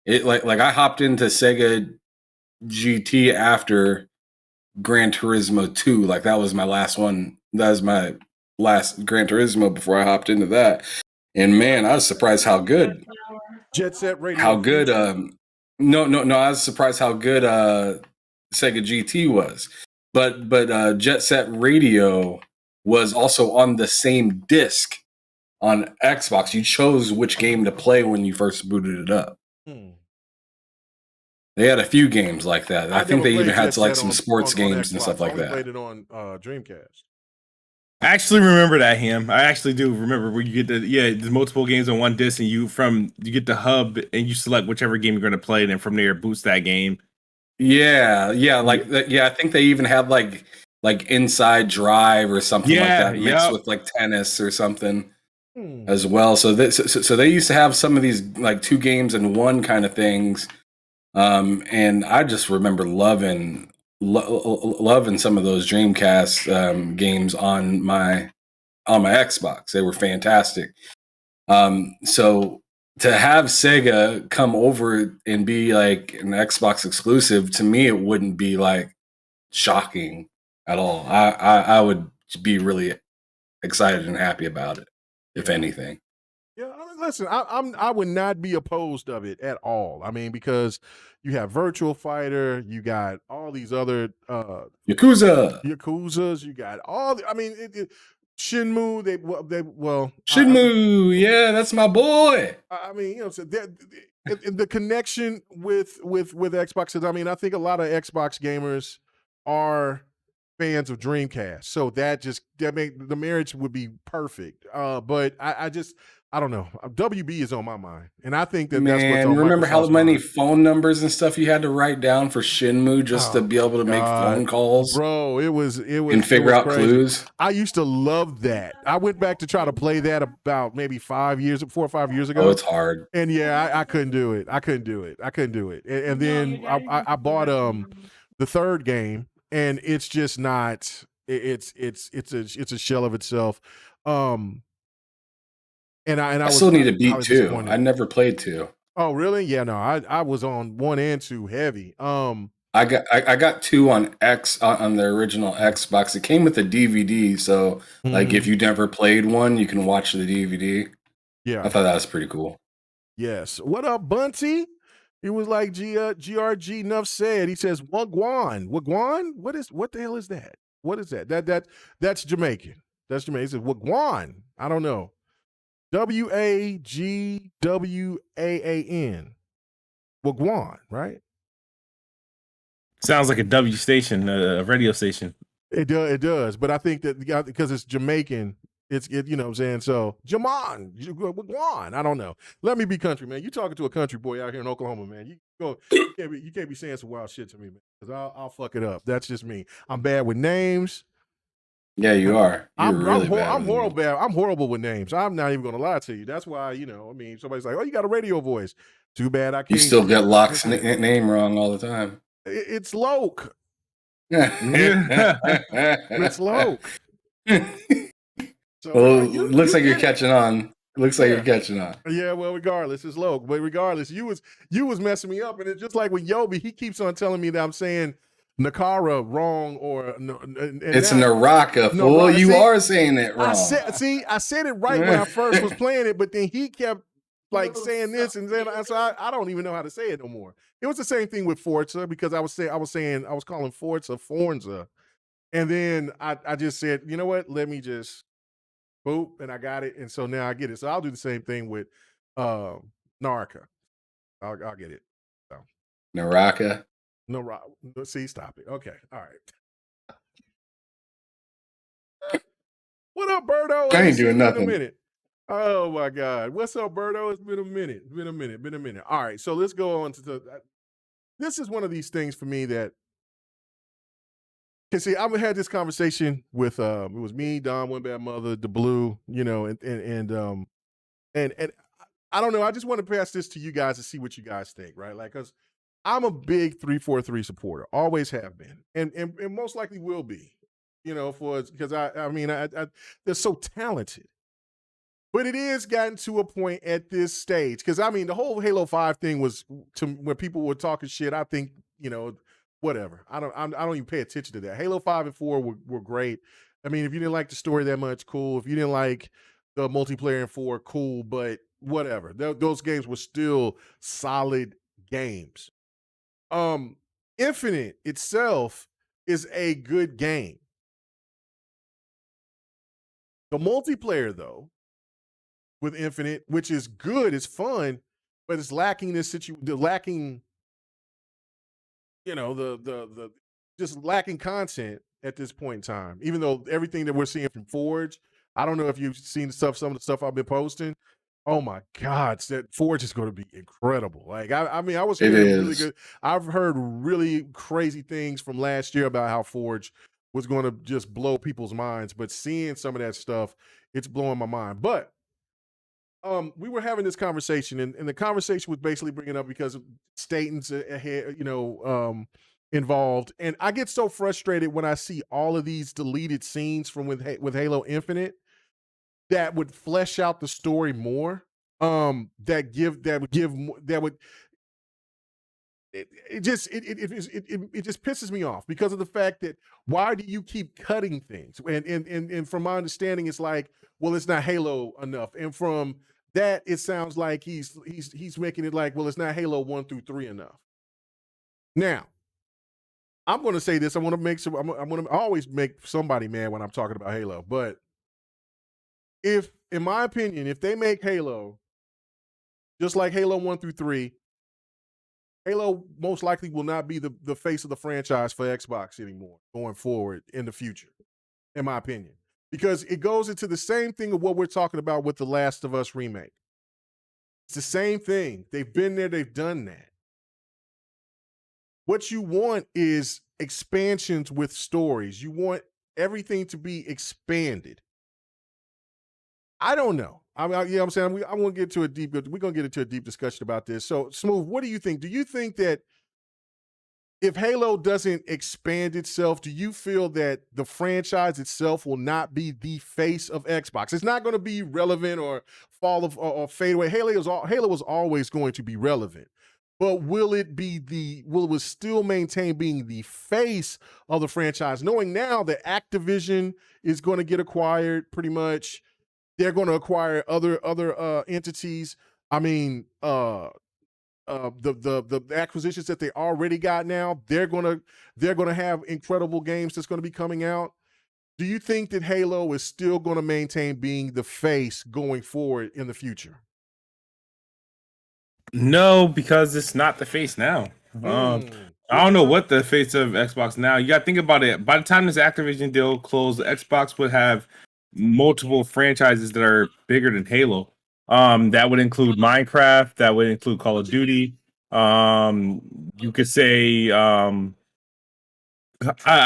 I hopped into Sega GT after Gran Turismo 2. Like, that was my last one. That was my last Gran Turismo before I hopped into that. And man, I was surprised how good Jet Set Radio. How good no, I was surprised how good Sega GT was. But Jet Set Radio was also on the same disc on Xbox. You chose which game to play when you first booted it up. They had a few games like that. I think they even had like some sports games and stuff like that. I played it on Dreamcast. I actually remember that, Ham. I actually do remember where you get there's multiple games on one disc, and you get the hub and you select whichever game you're going to play, and then from there boost that game. Yeah, I think they even had like Inside Drive or something like that mixed with like tennis or something as well. So they used to have some of these like two games in one kind of things. And I just remember loving some of those Dreamcast games on my Xbox. They were fantastic. So to have Sega come over and be like an Xbox exclusive, to me, it wouldn't be like shocking at all. I would be really excited and happy about it, if anything. Yeah, I mean, listen, I would not be opposed of it at all. I mean, because you have Virtual Fighter, you got all these other Yakuzas, you got all. Shenmue. Shenmue, yeah, that's my boy. I mean, so the connection with Xbox. I mean, I think a lot of Xbox gamers are fans of Dreamcast. So that make the marriage would be perfect. But I don't know. WB is on my mind, and I think that's what's on remember how Microsoft's many mind. phone numbers and stuff you had to write down for Shenmue just to be able to make phone calls, bro? It was and figure out crazy. clues. I used to love that. I went back to try to play that about maybe 4 or 5 years ago. Oh, it's hard. And yeah, I couldn't do it. I couldn't do it. And then I bought the third game, and it's just not. It's a shell of itself. And I still need to beat was 2. disappointed. I never played 2. Oh, really? Yeah, no, I was on 1 and 2 heavy. I got 2 on X on the original Xbox. It came with a DVD, so like if you never played one, you can watch the DVD. Yeah, I thought that was pretty cool. Yes. What up, Bunty? He was like GRG Nuff said. He says Wagwan. Wagwan? What the hell is that? What is that? That's Jamaican. That's Jamaican. He says Wagwan. I don't know. WAGWAAN. Wagwan, right? Sounds like a W station, a radio station. It does. But I think that because it's Jamaican, it's you know what I'm saying? So Jamon, Wagwan. I don't know. Let me be country, man. You talking to a country boy out here in Oklahoma, man. You can't be saying some wild shit to me, man. Because I'll fuck it up. That's just me. I'm bad with names. Yeah, you are. I'm horrible with names. I'm not even gonna lie to you. That's why, somebody's like, "Oh, you got a radio voice." Too bad I can't. You still get Locke's name wrong all the time. It's Loke. It's Loke. So, well, looks like you're catching on. You're catching on. Yeah, well, regardless, it's Loke. But regardless, you was messing me up, and it's just like with Yobi, he keeps on telling me that I'm saying Nakara wrong or it's Naraka. Well, you are saying it wrong. I said it right when I first was playing it, but then he kept like saying this and then so I don't even know how to say it no more. It was the same thing with Forza because I was calling Forza, and then I just said, you know what? Let me just boop, and I got it, and so now I get it. So I'll do the same thing with Naraka. I'll get it. So. Naraka. No, see, stop it. Okay, all right. What up, Birdo? I ain't doing nothing. In a minute. Oh my God, what's up, Birdo? It's been a minute. All right, so let's go on to this is one of these things for me that. See, I've had this conversation with it was me, Don, One Bad Mother, the Blue, and I don't know. I just want to pass this to you guys to see what you guys think, right? Like, cause I'm a big 343 supporter, always have been, and most likely will be, because they're so talented. But it is gotten to a point at this stage, because the whole Halo 5 thing was when people were talking shit. I think whatever. I don't even pay attention to that. Halo 5 and 4 were great. If you didn't like the story that much, cool. If you didn't like the multiplayer in 4, cool. But whatever. Those games were still solid games. Infinite itself is a good game. The multiplayer, though, with Infinite, which is good, it's fun, but it's lacking the just lacking content at this point in time. Even though everything that we're seeing from Forge, I don't know if you've seen some of the stuff I've been posting. Oh my God, that Forge is going to be incredible. Like I was hearing really good. I've heard really crazy things from last year about how Forge was going to just blow people's minds, but seeing some of that stuff, it's blowing my mind. But we were having this conversation, and the conversation was basically bringing up because Staten's ahead, involved, and I get so frustrated when I see all of these deleted scenes from with Halo Infinite that would flesh out the story more. It just pisses me off because of the fact that why do you keep cutting things? And from my understanding, it's like, well, it's not Halo enough. And from that, it sounds like he's making it like, well, it's not Halo 1 through 3 enough. Now, I'm going to say this. I always make somebody mad when I'm talking about Halo. But in my opinion, if they make Halo just like Halo 1 through 3, Halo most likely will not be the face of the franchise for Xbox anymore going forward in the future, in my opinion. Because it goes into the same thing of what we're talking about with the Last of Us remake. It's the same thing. They've been there, they've done that. What you want is expansions with stories. You want everything to be expanded. I don't know. I'm saying I won't get to a deep. We're gonna get into a deep discussion about this. So, Smooth, what do you think? Do you think that if Halo doesn't expand itself, do you feel that the franchise itself will not be the face of Xbox? It's not going to be relevant or fall of or fade away. Halo was always going to be relevant, but will it still maintain being the face of the franchise? Knowing now that Activision is going to get acquired, pretty much, they're going to acquire other entities. I mean, the acquisitions that they already got now, they're gonna have incredible games that's gonna be coming out. Do you think that Halo is still gonna maintain being the face going forward in the future? No, because it's not the face now. I don't know what the face of Xbox now. You got to think about it. By the time this Activision deal closed, Xbox would have multiple franchises that are bigger than Halo. That would include Minecraft. That would include Call of Duty. You could say I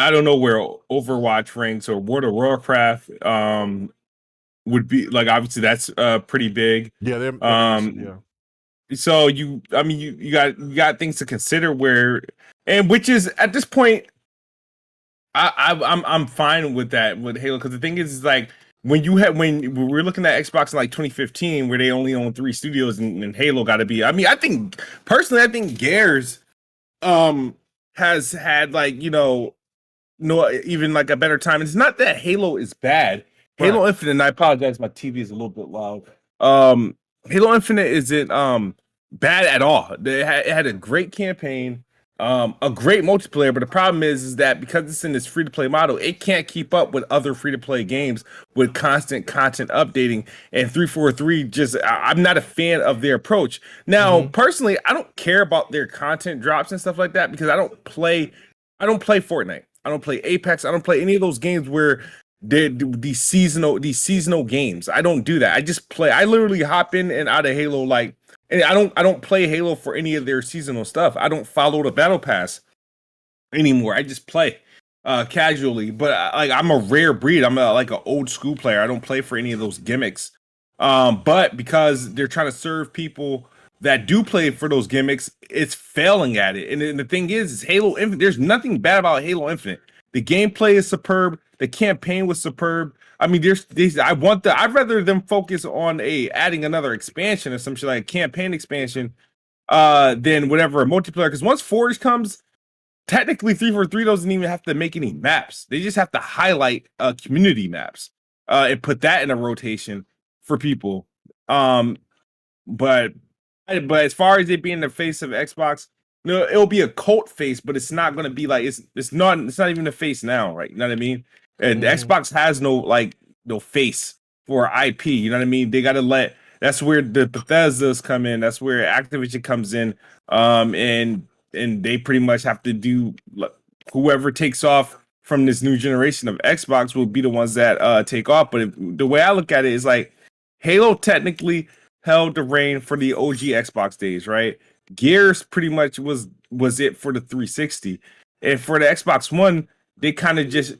don't know where Overwatch ranks or World of Warcraft would be. Like, obviously that's pretty big. Yeah, they're massive, yeah. So you got things to consider and which is at this point, I'm fine with that with Halo, because the thing is like when we're looking at Xbox in like 2015 where they only own 3 studios and Halo got to be. I mean, I think Gears has had like no even like a better time. It's not that Halo is bad. Right. Halo Infinite, and I apologize, my TV is a little bit loud. Halo Infinite isn't bad at all. It had a great campaign, a great multiplayer, but the problem is that because it's in this free-to-play model, it can't keep up with other free-to-play games with constant content updating. And 343 I'm not a fan of their approach. Now, personally, I don't care about their content drops and stuff like that because I don't play Fortnite. I don't play Apex. I don't play any of those games where these seasonal games. I don't do that. I just play. I literally hop in and out of Halo and I don't play Halo for any of their seasonal stuff. I don't follow the battle pass anymore. I just play casually. But I'm a rare breed. I'm like an old school player. I don't play for any of those gimmicks. But because they're trying to serve people that do play for those gimmicks, it's failing at it. And the thing is Halo Infinite. There's nothing bad about Halo Infinite. The gameplay is superb. The campaign was superb. I mean, I'd rather them focus on adding another expansion or some shit, like a campaign expansion, than whatever multiplayer. Because once Forge comes, technically 343 doesn't even have to make any maps. They just have to highlight community maps and put that in a rotation for people. But as far as it being the face of Xbox, no, it'll be a cult face, but it's not going to be like it's not even a face now, right? You know what I mean? And Xbox has no face for IP. You know what I mean? They got to that's where the Bethesda's come in. That's where Activision comes in. And they pretty much have to do whoever takes off from this new generation of Xbox will be the ones that take off. But the way I look at it is like Halo technically held the reign for the OG Xbox days, right? Gears pretty much was it for the 360. And for the Xbox One, they kind of just,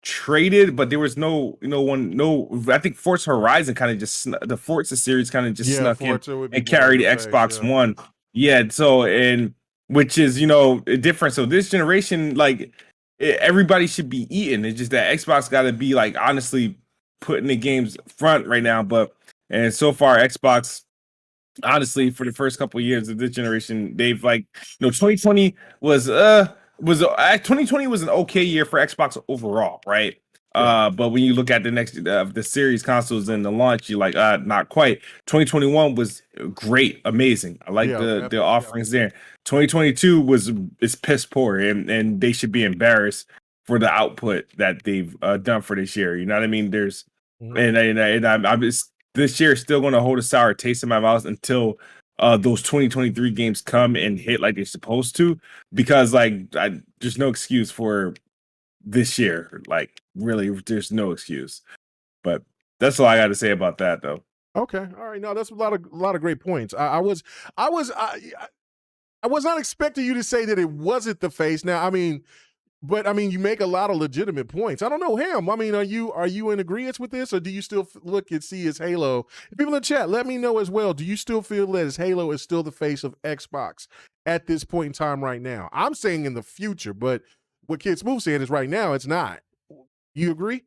traded, but there was I think Forza Horizon kind of just the Forza series kind of just snuck in and carried Xbox One. Yeah, so which is different. So this generation, everybody should be eating. It's just that Xbox got to be honestly putting the games front right now. And so far Xbox, honestly, for the first couple of years of this generation, they've 2020 was 2020 was an okay year for Xbox overall, right? Yeah. But when you look at the next the series consoles and the launch, you're like, not quite. 2021 was great, amazing. I like the offerings there. 2022 is piss poor, and they should be embarrassed for the output that they've done for this year. You know what I mean? There's and I'm this year is still going to hold a sour taste in my mouth until those 2023 games come and hit like they're supposed to, because there's no excuse for this year. Like, really, there's no excuse. But that's all I got to say about that, though. Okay, all right. No, that's a lot of great points. I was not expecting you to say that it wasn't the face. Now, but you make a lot of legitimate points. I don't know, Ham. Are you in agreement with this, or do you still look and see as Halo? People in the chat, let me know as well. Do you still feel that as Halo is still the face of Xbox at this point in time right now? I'm saying in the future, but what Kid Smooth saying is right now it's not. You agree?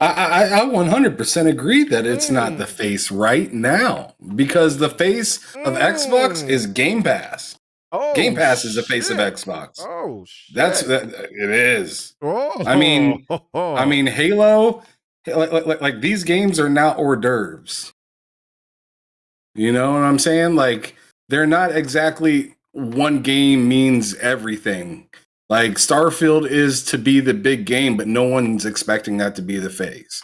I 100% agree that it's not the face right now, because the face of Xbox is Game Pass. Oh, Game Pass is the face shit. of Xbox. Oh, shit. It is. Oh. I mean, Halo, like these games are now hors d'oeuvres. You know what I'm saying? Like, they're not exactly one game means everything. Like, Starfield is to be the big game, but no one's expecting that to be the face.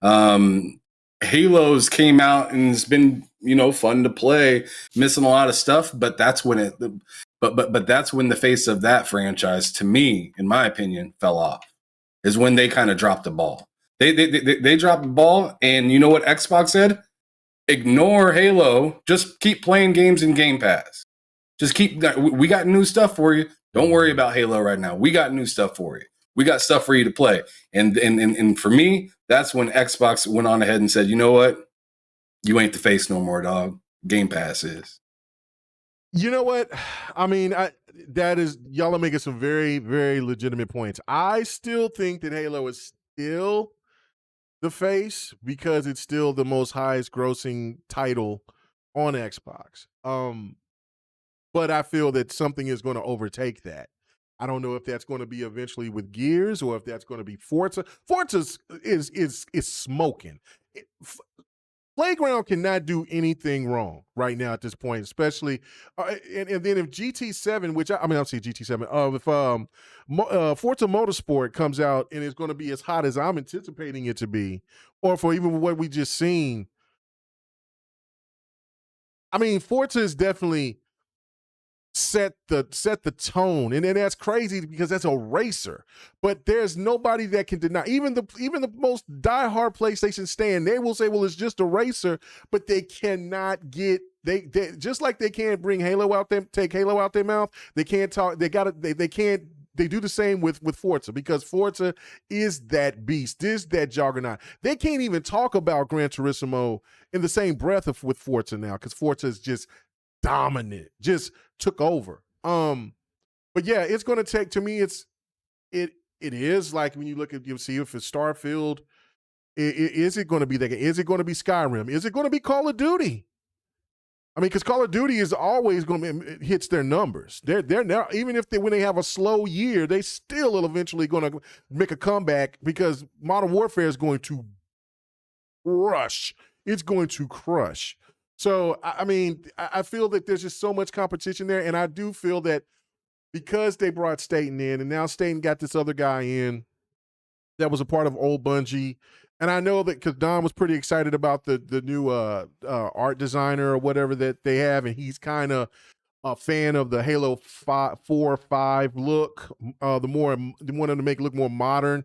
Halos came out and it's been, fun to play, missing a lot of stuff, but that's when but that's when the face of that franchise, to me, in my opinion, fell off. Is when they kind of dropped the ball. They dropped the ball, and you know what Xbox said? Ignore Halo. Just keep playing games in Game Pass. Just we got new stuff for you. Don't worry about Halo right now. We got new stuff for you. We got stuff for you to play. And for me, that's when Xbox went on ahead and said, you know what? You ain't the face no more, dog. Game Pass is. You know what? Y'all are making some very, very legitimate points. I still think that Halo is still the face because it's still the most highest grossing title on Xbox. But I feel that something is going to overtake that. I don't know if that's going to be eventually with Gears or if that's going to be Forza. Forza is smoking. Playground cannot do anything wrong right now at this point, especially and then if GT7, which I'll say GT7, if Forza Motorsport comes out and it's going to be as hot as I'm anticipating it to be, or for even what we just seen, Forza is definitely set the tone, and then that's crazy because that's a racer. But there's nobody that can deny, even the most diehard PlayStation stand, they will say, well, it's just a racer, but they cannot get they just like they can't bring take Halo out their mouth. They can't talk. They can't. They do the same with Forza, because Forza is that beast, is that juggernaut. They can't even talk about Gran Turismo in the same breath with Forza now, because Forza is just dominant, just took over. But yeah, it's going to take, to me, it is like when you look at, see if it's Starfield, is it going to be that? Is it going to be Skyrim? Is it going to be Call of Duty? Because Call of Duty is always going to hits their numbers. They're now, even if when they have a slow year, they still are eventually going to make a comeback, because Modern Warfare is going to rush. It's going to crush. So, I feel that there's just so much competition there, and I do feel that because they brought Staten in, and now Staten got this other guy in that was a part of old Bungie, and I know that because Don was pretty excited about the new art designer or whatever that they have, and he's kind of a fan of the Halo 4 or 5 look, they wanted to make it look more modern.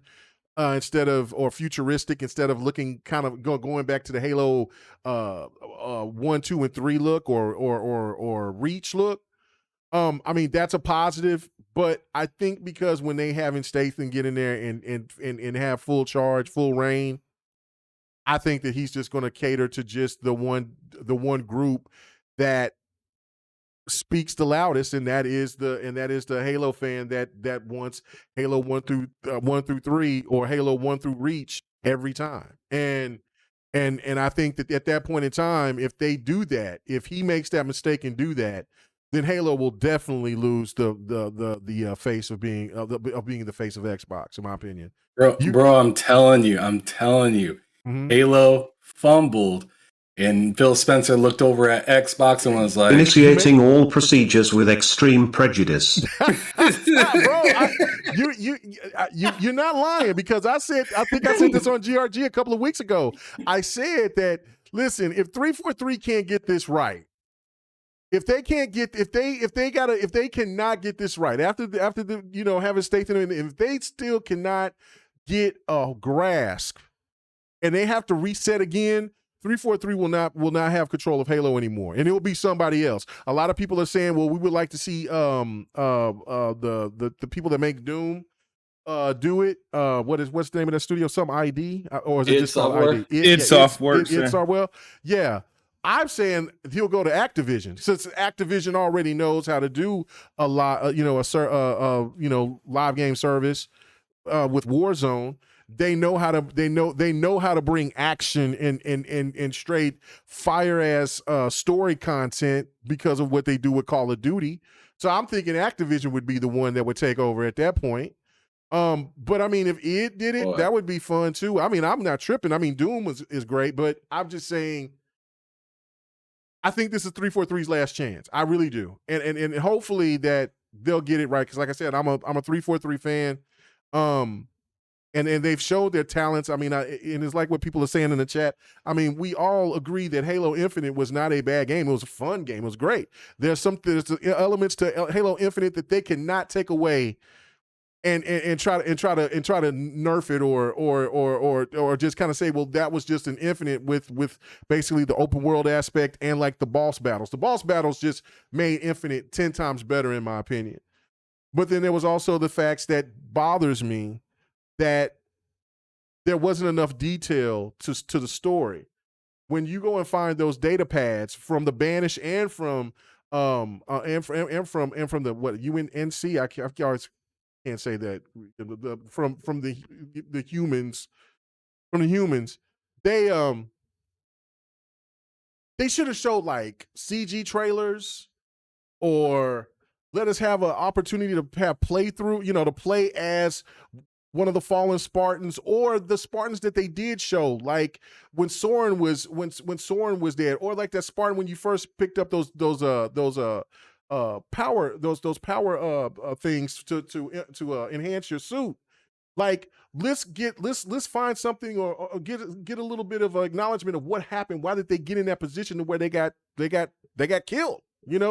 Or futuristic, instead of looking kind of going back to the Halo 1, 2, and 3 look or Reach look. That's a positive, but I think because when they having Statham get in there and have full charge, full reign, I think that he's just going to cater to just the one group that speaks the loudest, and that is the Halo fan that wants Halo 1 through 3 or Halo 1 through Reach every time. And I think that at that point in time, if they do that, if he makes that mistake and do that, then Halo will definitely lose the face of being the face of Xbox, in my opinion. Bro, I'm telling you, mm-hmm. Halo fumbled. And Phil Spencer looked over at Xbox and was like, initiating all procedures with extreme prejudice. Bro, you're not lying, because I think I said this on GRG a couple of weeks ago. I said that, listen, if 343 can't get this right, if they can't get if they cannot get this right after the having stake in it, if they still cannot get a grasp and they have to reset again, 343 will not have control of Halo anymore, and it will be somebody else. A lot of people are saying, well, we would like to see the people that make Doom do it. What's the name of that studio? Some ID or is it just Software? ID? Id Software. It's software. Yeah. I'm saying he'll go to Activision, since Activision already knows how to do a lot, live game service with Warzone. They know how to bring action and straight fire ass story content because of what they do with Call of Duty. So I'm thinking Activision would be the one that would take over at that point. But I mean, if it did it, that would be fun too. I mean, I'm not tripping. I mean, Doom is great, but I'm just saying, I think this is 343's last chance. I really do, and hopefully that they'll get it right. Because like I said, I'm a 343 fan, and they've showed their talents. I mean, and it's like what people are saying in the chat. I mean, we all agree that Halo Infinite was not a bad game. It was a fun game. It was great. There's elements to Halo Infinite that they cannot take away and try to nerf it or just kind of say, well, that was just an Infinite with basically the open world aspect and like the boss battles. The boss battles just made Infinite 10 times better in my opinion. But then there was also the facts that bothers me, that there wasn't enough detail to the story. When you go and find those data pads from the Banish and from the UNC, I always can't say that, from the humans, they should have showed like CG trailers, or let us have an opportunity to have playthrough, to play as one of the fallen Spartans, or the Spartans that they did show, like when Soren was dead, or like that Spartan when you first picked up those power things to enhance your suit. Like let's find something or get a little bit of acknowledgement of what happened. Why did they get in that position to where they got killed?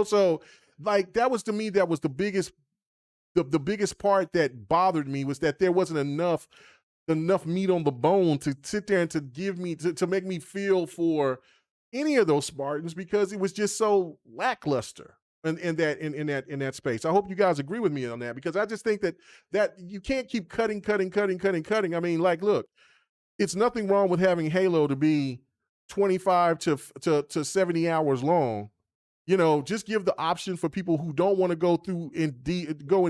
So like that was, to me, that was the biggest part that bothered me, was that there wasn't enough meat on the bone to sit there and to give me to make me feel for any of those Spartans, because it was just so lackluster in that space. I hope you guys agree with me on that, because I just think that you can't keep cutting. I mean, like, look, it's nothing wrong with having Halo to be 25 to 70 hours long. Just give the option for people who don't want to go in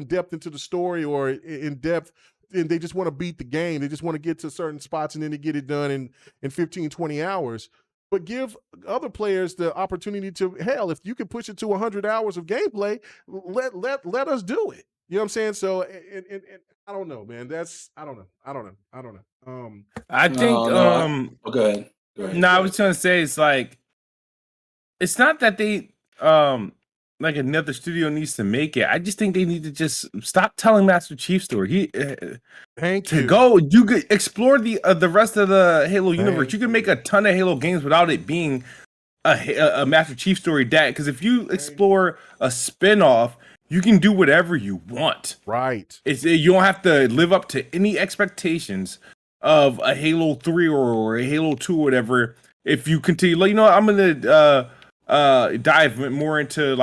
depth into the story, or in depth, and they just want to beat the game. They just want to get to certain spots and then they get it done in 15, 20 hours. But give other players the opportunity to, hell, if you can push it to 100 hours of gameplay, let us do it. You know what I'm saying? So, and I don't know, man. I don't know. I think. Go ahead. No, I was trying to say, it's like, it's not that they like another studio needs to make it. I just think they need to just stop telling Master Chief's story. You could explore the rest of the Halo universe. You can make a ton of Halo games without it being a Master Chief story. Because if you explore a spin-off, you can do whatever you want. Right. You don't have to live up to any expectations of a Halo 3 or a Halo 2 or whatever. If you continue, I'm gonna dive more into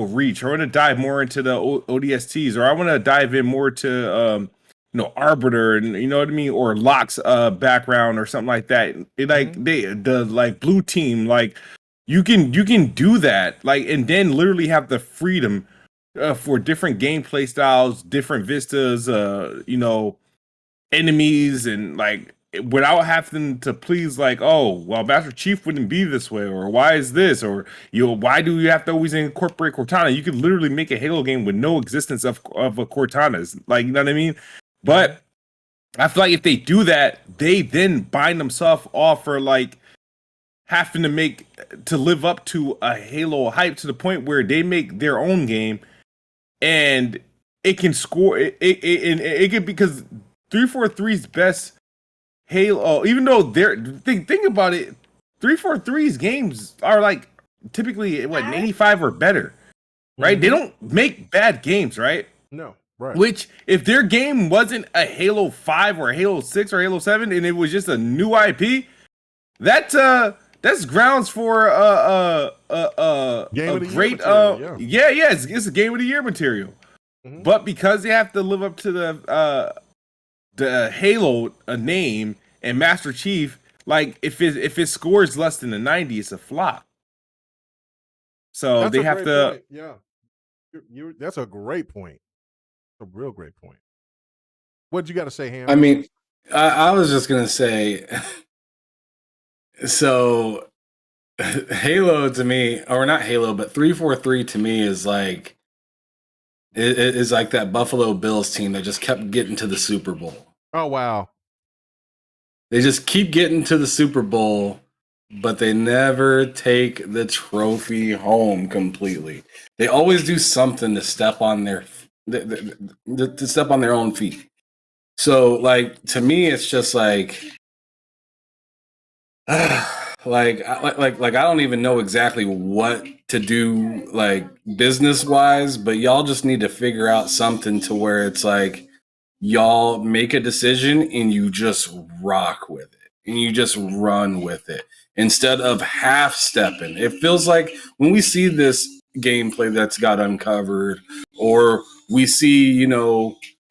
Reach, or I want to dive more into the ODSTs, or I want to dive in more to Arbiter, and you know what I mean, or Locke's background or something like that. The blue team, like you can do that, and then literally have the freedom for different gameplay styles, different vistas, enemies, and without having to please Master Chief wouldn't be this way, or why is this, or why do you have to always incorporate Cortana? You could literally make a Halo game with no existence of a Cortanas, you know what I mean? But I feel like if they do that, they then bind themselves off for having to live up to a Halo hype, to the point where they make their own game and it can score it can, because 343's best Halo, even though think about it, 343's games are typically what 85 or better, right? They don't make bad games, right? No, right. Which, if their game wasn't a Halo 5 or a Halo 6 or Halo 7, and it was just a new IP, that's grounds for Game a of the year great material, yeah, it's a game of the year material. But because they have to live up to the Halo name and Master Chief, like if it scores less than a 90, it's a flop. So That's they a have great to. point. Yeah, that's a great point. A real great point. What you got to say, Ham? I mean, I was just gonna say, so Halo to me, or not Halo, but 343 to me is like it is like that Buffalo Bills team that just kept getting to the Super Bowl. Oh wow. They just keep getting to the Super Bowl, but they never take the trophy home completely. They always do something to step on their to step on their own feet. So, like, to me, it's just like I don't even know exactly what to do, like, business wise, but y'all just need to figure out something to where it's like y'all make a decision and you just rock with it and you just run with it instead of half stepping. It feels like when we see this gameplay that's got uncovered, or we see,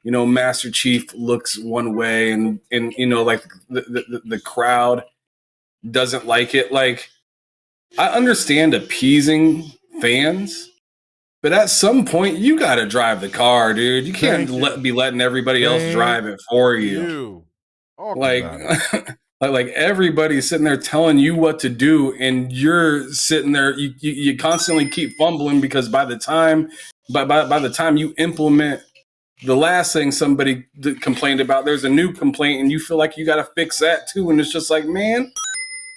Master Chief looks one way and like the crowd doesn't like it. Like, I understand appeasing fans, but at some point you got to drive the car, dude. You can't be letting everybody else drive it for you. Like, like everybody's sitting there telling you what to do, and you're sitting there. You constantly keep fumbling because by the time you implement the last thing somebody complained about, there's a new complaint, and you feel like you got to fix that too. And it's just like, man,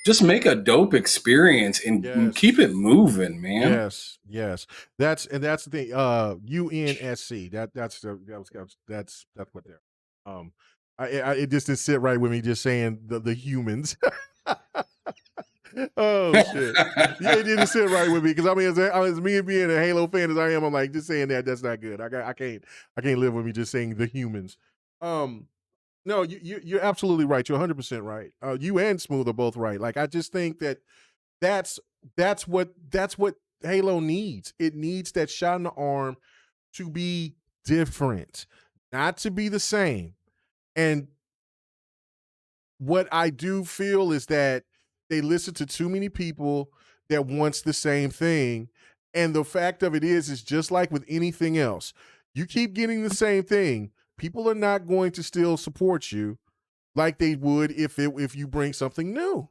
just make a dope experience and keep it moving, man. Yes. That's the thing. UNSC. That's what they're. It just didn't sit right with me just saying the humans. Oh shit! Yeah, it didn't sit right with me because I mean, as me being a Halo fan as I am, I'm like, just saying that's not good. I can't live with me just saying the humans. No, you're absolutely right. You're 100% right. You and Smooth are both right. Like, I just think that's what Halo needs. It needs that shot in the arm to be different, not to be the same. And what I do feel is that they listen to too many people that wants the same thing. And the fact of it is just like with anything else. You keep getting the same thing, people are not going to still support you like they would if you bring something new.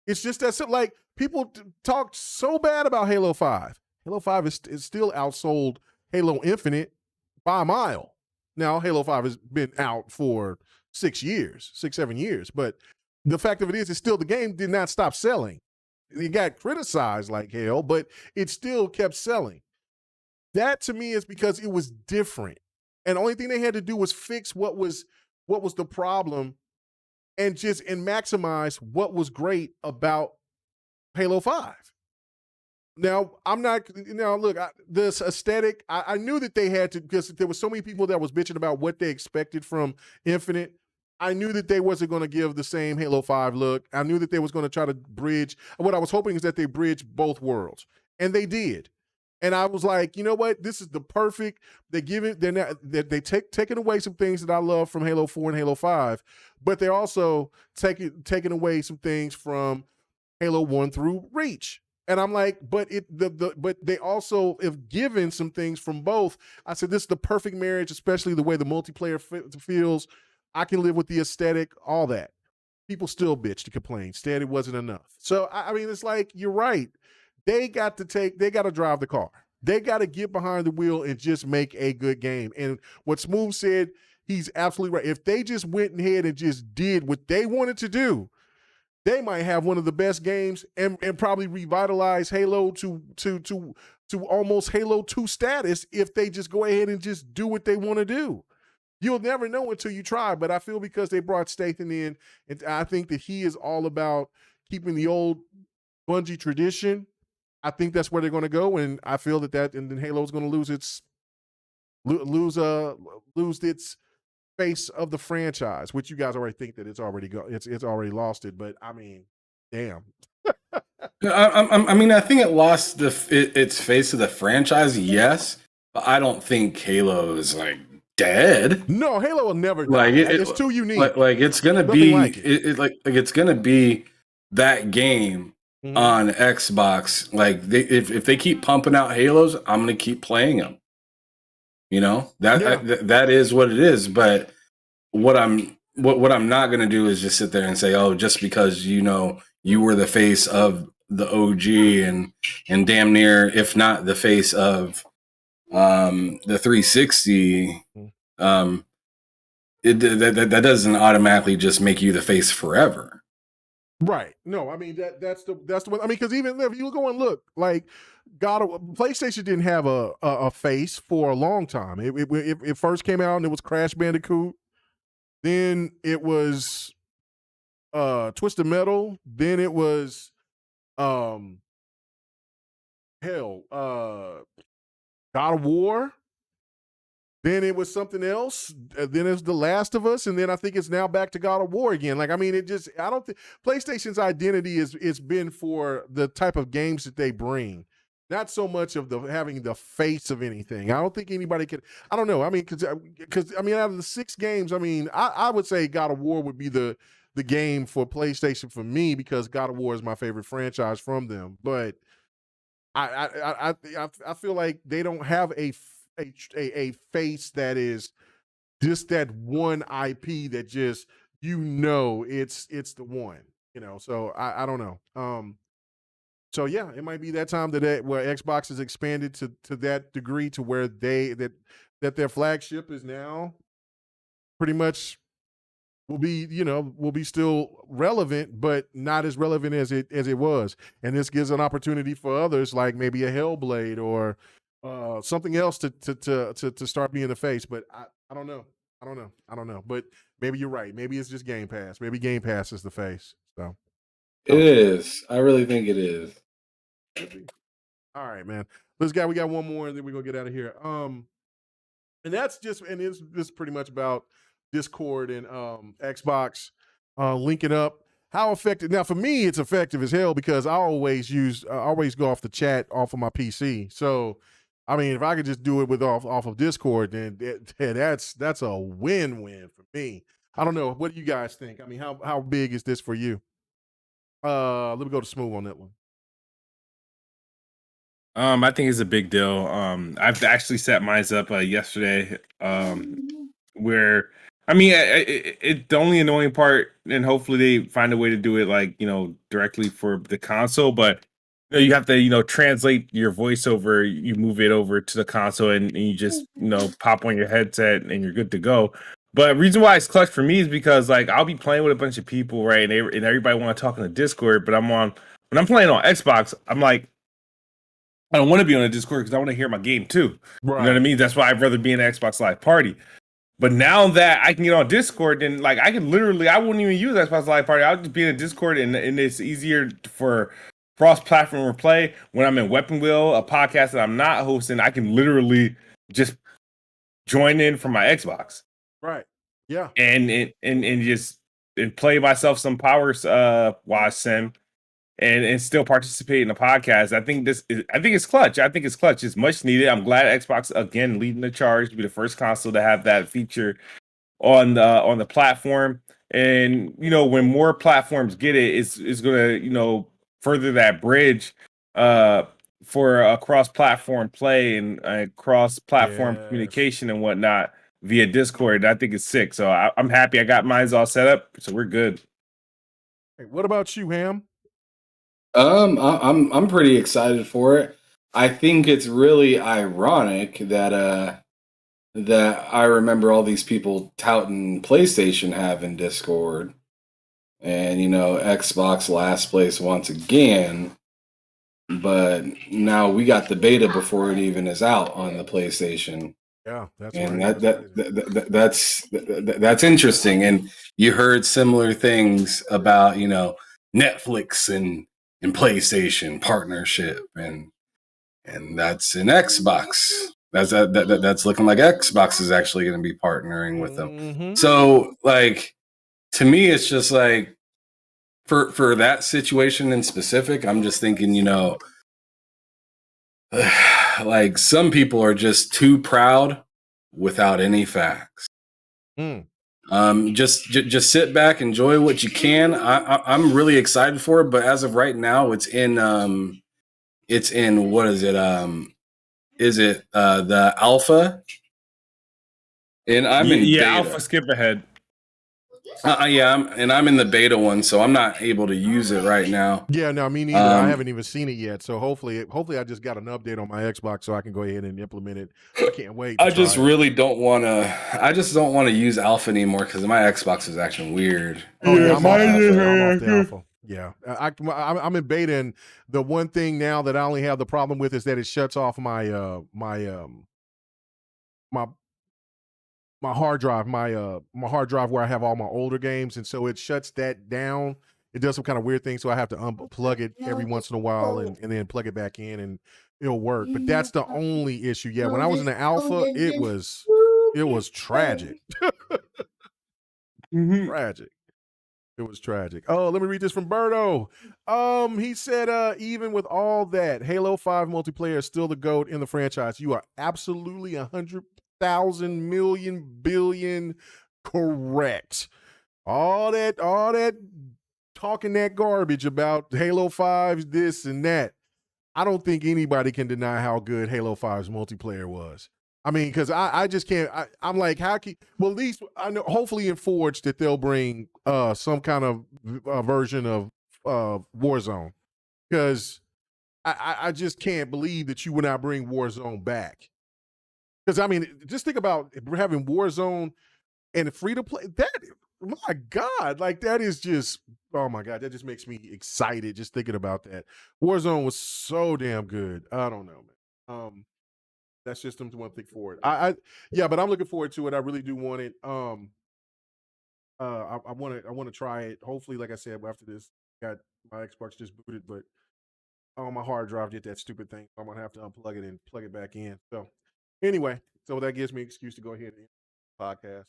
It's just that simple. Like, people talked so bad about Halo 5. Halo 5 is still outsold Halo Infinite by a mile. Now, Halo 5 has been out for 6 years, 7 years. But the fact of it is, it's still, the game did not stop selling. It got criticized like hell, but it still kept selling. That to me is because it was different. And the only thing they had to do was fix what was the problem and maximize what was great about Halo 5. Now, this aesthetic, I knew that they had to, because there were so many people that was bitching about what they expected from Infinite. I knew that they wasn't going to give the same Halo 5 look. I knew that they was going to try to bridge. What I was hoping is that they bridge both worlds. And they did. And I was like, you know what? This is the perfect. They taking away some things that I love from Halo 4 and Halo 5, but they're also taking away some things from Halo 1 through Reach. And I'm like, but they also have given some things from both. I said, this is the perfect marriage, especially the way the multiplayer feels. I can live with the aesthetic, all that. People still bitched and complained. Said it wasn't enough. So, I mean, it's like, you're right. They got to drive the car. They got to get behind the wheel and just make a good game. And what Smooth said, he's absolutely right. If they just went ahead and just did what they wanted to do, they might have one of the best games and probably revitalize Halo to almost Halo 2 status if they just go ahead and just do what they want to do. You'll never know until you try, but I feel because they brought Stathan in, and I think that he is all about keeping the old Bungie tradition I think that's where they're going to go, and I feel that and then Halo's going to lose its face of the franchise, which you guys already think that it's already it's already lost it. But I mean, damn. I mean, I think it lost its face of the franchise, yes, but I don't think Halo is like dead. No, Halo will never die. Like It's too unique. Like it's gonna Nothing be like it. like it's gonna be that game on Xbox. Like if they keep pumping out Halos, I'm gonna keep playing them. You know that is what it is. But what I'm not gonna do is just sit there and say, oh, just because you were the face of the OG and damn near, if not the face of the 360, that doesn't automatically just make you the face forever. Right. No, I mean that's the one. I mean, because even if you go and look, like PlayStation didn't have a face for a long time. It first came out and it was Crash Bandicoot. Then it was Twisted Metal. Then it was God of War. Then it was something else. Then it's The Last of Us, and then I think it's now back to God of War again. Like, I mean, I don't think PlayStation's identity it's been for the type of games that they bring, not so much of having the face of anything. I don't think anybody could. I don't know. I mean, because I mean, out of the 6 games, I mean, I would say God of War would be the game for PlayStation for me, because God of War is my favorite franchise from them. But I feel like they don't have a face that is just that one IP that just it's the one, So I don't know. So yeah, it might be that time where Xbox has expanded to that degree to where that their flagship is now pretty much will be still relevant, but not as relevant as it was. And this gives an opportunity for others, like maybe a Hellblade or something else to start being the face. But I don't know. But maybe you're right. Maybe it's just Game Pass. Maybe Game Pass is the face. So it is. I really think it is. All right, man. We got one more, and then we're gonna get out of here. And it's pretty much about Discord and Xbox linking up. How effective? Now, for me, it's effective as hell because I always go off the chat off of my PC. So, I mean, if I could just do it off of Discord, then that's a win-win for me. I don't know. What do you guys think? I mean, how big is this for you? Let me go to Smooth on that one. I think it's a big deal. I've actually set mine up yesterday. Where I mean, the only annoying part, and hopefully they find a way to do it like directly for the console, but you have to translate your voiceover. You move it over to the console, and you just pop on your headset, and you're good to go. But the reason why it's clutch for me is because like I'll be playing with a bunch of people, right? And everybody want to talk on the Discord, but when I'm playing on Xbox, I'm like, I don't want to be on a Discord because I want to hear my game too. Right. You know what I mean? That's why I'd rather be in an Xbox Live Party. But now that I can get on Discord, then like I wouldn't even use Xbox Live Party. I'll just be in a Discord, and it's easier for cross-platform play. When I'm in Weapon Wheel, a podcast that I'm not hosting, I can literally just join in from my Xbox. Right. Yeah. And just play myself some Power Wash Sim. And still participate in the podcast. I think it's clutch. It's much needed. I'm glad Xbox again leading the charge to be the first console to have that feature on the platform. And when more platforms get it, it's gonna further that bridge for a cross-platform play and cross-platform communication and whatnot via Discord. I think it's sick. So I'm happy. I got mine all set up, so we're good. Hey, what about you, Ham? I'm pretty excited for it. I think it's really ironic that I remember all these people touting PlayStation having Discord, and Xbox last place once again. But now we got the beta before it even is out on the PlayStation. Yeah, that's and right. that's interesting. And you heard similar things about Netflix and and PlayStation partnership, and that's an Xbox. That's looking like Xbox is actually going to be partnering with them. So, like, to me, it's just like for that situation in specific, I'm just thinking, like some people are just too proud without any facts. Just sit back, enjoy what you can. I'm really excited for it, but as of right now, it's in what is it? Is it the alpha? And I'm in beta. Alpha. Skip ahead. I'm in the beta one, so I'm not able to use it right now. Yeah, no, me neither. I haven't even seen it yet. So hopefully I just got an update on my Xbox so I can go ahead and implement it. I can't wait. I just really don't want to. I just don't want to use alpha anymore because my Xbox is acting weird. Oh yeah, I'm off the alpha. Yeah, I'm in beta, and the one thing now that I only have the problem with is that it shuts off my hard drive, my hard drive where I have all my older games, and so it shuts that down. It does some kind of weird thing, so I have to unplug it every once in a while and then plug it back in, and it'll work. But that's the only issue. Yeah, when I was in the alpha, it was tragic. Tragic. It was tragic. Oh, let me read this from Berto. He said, even with all that, Halo 5 multiplayer is still the GOAT in the franchise. You are absolutely 100,000 million billion correct. All that talking that garbage about Halo 5's this and that. I don't think anybody can deny how good Halo 5's multiplayer was. I mean, because I just can't. I'm like, how can? Well, at least I know. Hopefully, in Forge that they'll bring some kind of version of Warzone, because I just can't believe that you would not bring Warzone back. Because I mean, just think about having Warzone and free to play. That, my God, like that is just, oh my God, that just makes me excited just thinking about that. Warzone was so damn good. I don't know, man. That's just one thing forward. Yeah, but I'm looking forward to it. I really do want it. I want to try it. Hopefully, like I said, after this, got my Xbox just booted, but my hard drive did that stupid thing. I'm gonna have to unplug it and plug it back in. So anyway, so that gives me an excuse to go ahead and end the podcast.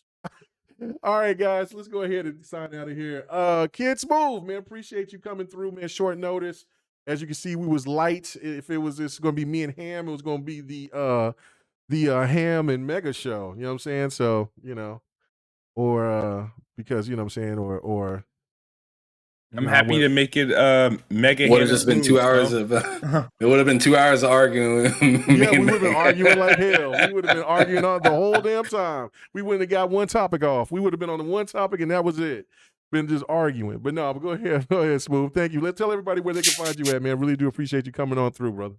All right, guys, let's go ahead and sign out of here. Kid Smooth, man, appreciate you coming through, man. Short notice. As you can see, we was light. If it was just going to be me and Ham, it was going to be the Ham and Mega show. You know what I'm saying? So, or because, you know what I'm saying? Or I'm happy to make it Mega. Would have just been 2 hours of. It would have been 2 hours of arguing. Yeah, we would have been arguing like hell. We would have been arguing on the whole damn time. We wouldn't have got one topic off. We would have been on the one topic, and that was it. Been just arguing. But no, but go ahead, Smooth. Thank you. Let's tell everybody where they can find you at, man. Really do appreciate you coming on through, brother.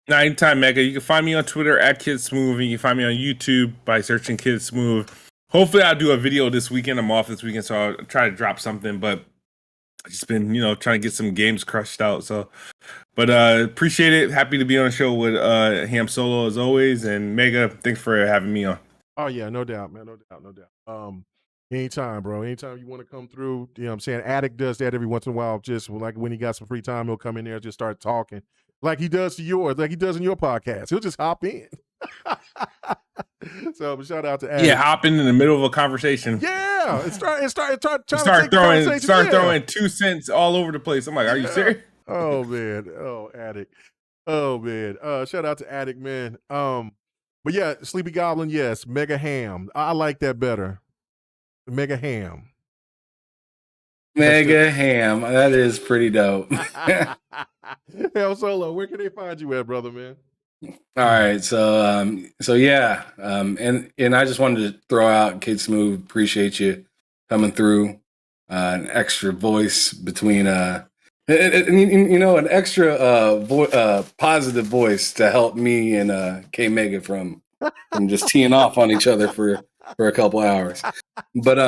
Anytime, Mega. You can find me on Twitter at Kid Smooth, and you can find me on YouTube by searching Kid Smooth. Hopefully, I'll do a video this weekend. I'm off this weekend, so I'll try to drop something. But I've just been, trying to get some games crushed out. So, but appreciate it. Happy to be on the show with Ham Solo as always, and Mega. Thanks for having me on. Oh yeah, no doubt, man. No doubt. Anytime, bro. Anytime you want to come through, you know what I'm saying? Addict does that every once in a while. Just like when he got some free time, he'll come in there and just start talking. Like he does to yours, like he does in your podcast. He'll just hop in. So shout out to Addict. Yeah, hopping in the middle of a conversation. Yeah. Start throwing 2 cents all over the place. I'm like, are you serious? Oh man. Oh, Addict. Oh man. Shout out to Addict, man. But yeah, Sleepy Goblin, yes. Mega Ham. I like that better. Mega Ham. Mega Ham. That is pretty dope. Hell Solo, where can they find you at, brother, man? All right, so yeah, and I just wanted to throw out Kid Smooth. Appreciate you coming through. An extra voice between an extra positive voice to help me and K Mega from just teeing off on each other for a couple hours. But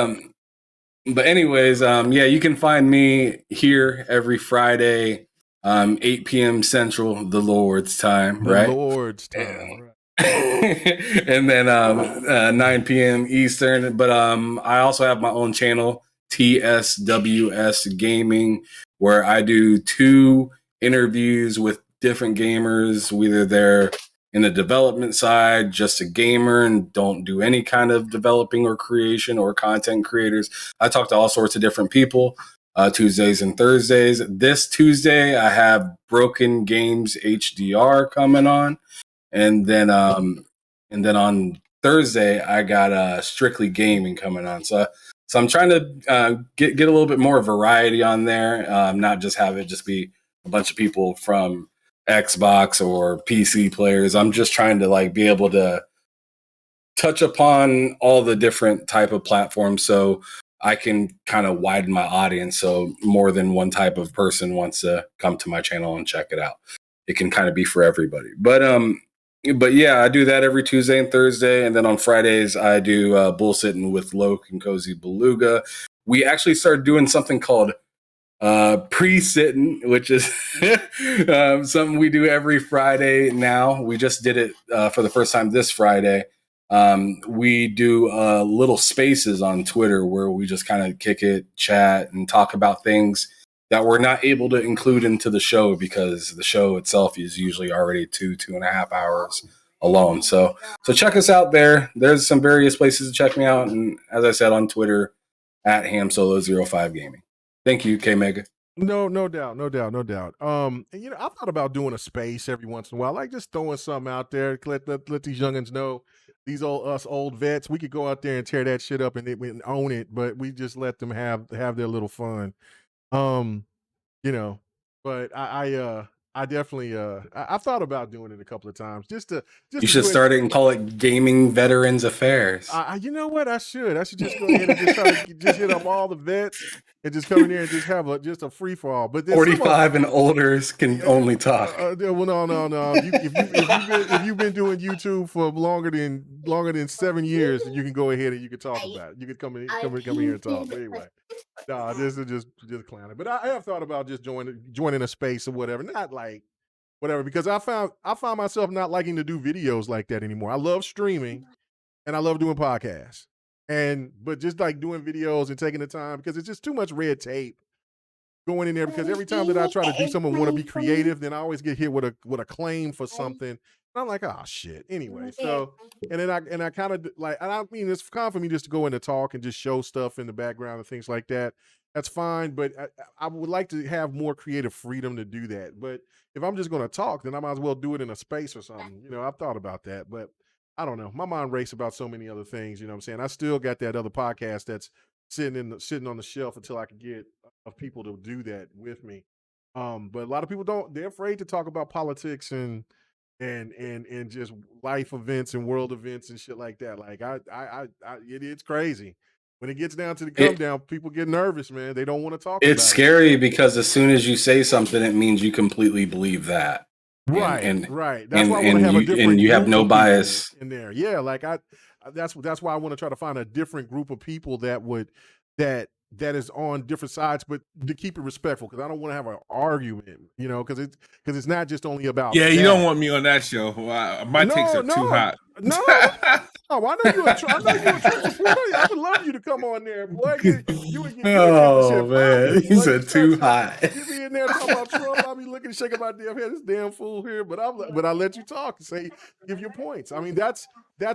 anyways, yeah, you can find me here every Friday, 8 p.m. Central, the Lord's time, right? The Lord's time, right. And then 9 p.m. Eastern. But I also have my own channel, TSWS Gaming, where I do 2 interviews with different gamers, whether they're in the development side, just a gamer and don't do any kind of developing or creation, or content creators. I talk to all sorts of different people, Tuesdays and Thursdays. This Tuesday, I have Broken Games HDR coming on. And then on Thursday, I got Strictly Gaming coming on. So I'm trying to get a little bit more variety on there, not just have it just be a bunch of people from Xbox or PC players. I'm just trying to like be able to touch upon all the different type of platforms, so I can kind of widen my audience, so more than one type of person wants to come to my channel and check it out. It can kind of be for everybody. But yeah, I do that every Tuesday and Thursday, and then on Fridays I do bullsitting with Loke and Cozy Beluga. We actually started doing something called pre-sitting, which is something we do every Friday now. We just did it for the first time this Friday. We do little spaces on Twitter where we just kind of kick it, chat, and talk about things that we're not able to include into the show because the show itself is usually already 2.5 hours alone. So check us out there. There's some various places to check me out. And as I said, on Twitter, at HamSolo05 Gaming. Thank you, K Mega. No doubt. And, I thought about doing a space every once in a while, like just throwing something out there, let these youngins know, these old vets, we could go out there and tear that shit up and own it, but we just let them have their little fun. But I definitely I've thought about doing it a couple of times You should start it and call it Gaming Veterans Affairs. You know what? I should just go ahead and just try to just hit up all the vets and just come in there and just have just a free for all. But 45 and olders can only talk. Well, no. If you've been doing YouTube for longer than 7 years, you can go ahead and you can talk about it. You can come in here and talk. But anyway, nah, this is just clowning. But I have thought about just joining a space or whatever. Not like whatever, because I found myself not liking to do videos like that anymore. I love streaming and I love doing podcasts. But just like doing videos and taking the time, because it's just too much red tape going in there, because every time that I try to do something, want to be creative, then I always get hit with a claim for something. And I'm like, oh shit. Anyway, so and I kind of like, and I mean, it's fine for me just to go in and talk and just show stuff in the background and things like that. That's fine, but I would like to have more creative freedom to do that. But if I'm just going to talk, then I might as well do it in a space or something. I've thought about that, but I don't know. My mind races about so many other things. You know what I'm saying? I still got that other podcast that's sitting on the shelf until I can get people to do that with me. But a lot of people don't. They're afraid to talk about politics and just life events and world events and shit like that. Like it's crazy. When it gets down to the come down, people get nervous, man. They don't want to talk about it. It's scary because as soon as you say something, it means you completely believe that. Right. That's why I want to have a different and you have no group of bias people in there. Yeah, like that's why I want to try to find a different group of people that is on different sides, but to keep it respectful, because I don't want to have an argument, because it's not just only about you that. don't want me on that show. My takes are too hot. No, I know you're a Trump supporter. I would love you to come on there, boy. Oh man, he said too hot. You be in there talking about Trump. I'll be looking, shaking my damn head. This damn fool here, but I let you talk and give your points. I mean, that's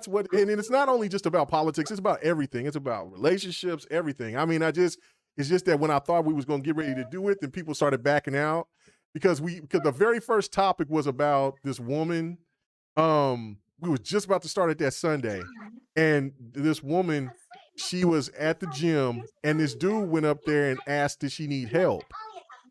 what, and it's not only just about politics. It's about everything. It's about relationships, everything. I mean, it's just that when I thought we was going to get ready to do it, then people started backing out because the very first topic was about this woman. We was just about to start it that Sunday, and this woman, she was at the gym, and this dude went up there and asked, did she need help?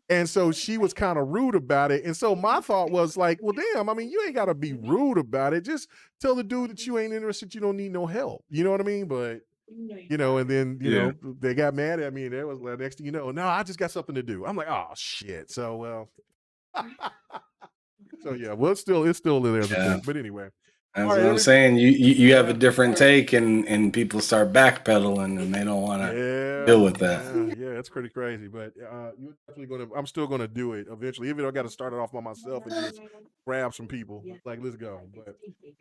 And so she was kind of rude about it. And so my thought was like, well, damn, I mean, you ain't got to be rude about it. Just tell the dude that you ain't interested, you don't need no help. You know what I mean? But, and then, you know, they got mad at me, and it was like, next thing you know, no, I just got something to do. I'm like, oh, shit. So, well, so yeah, well, it's still there. Yeah. But anyway. That's what I'm saying. You have a different take, and people start backpedaling, and they don't want to deal with that. Yeah, that's pretty crazy. But you're definitely I'm still gonna do it eventually. Even though I got to start it off by myself and just grab some people. Like, let's go. But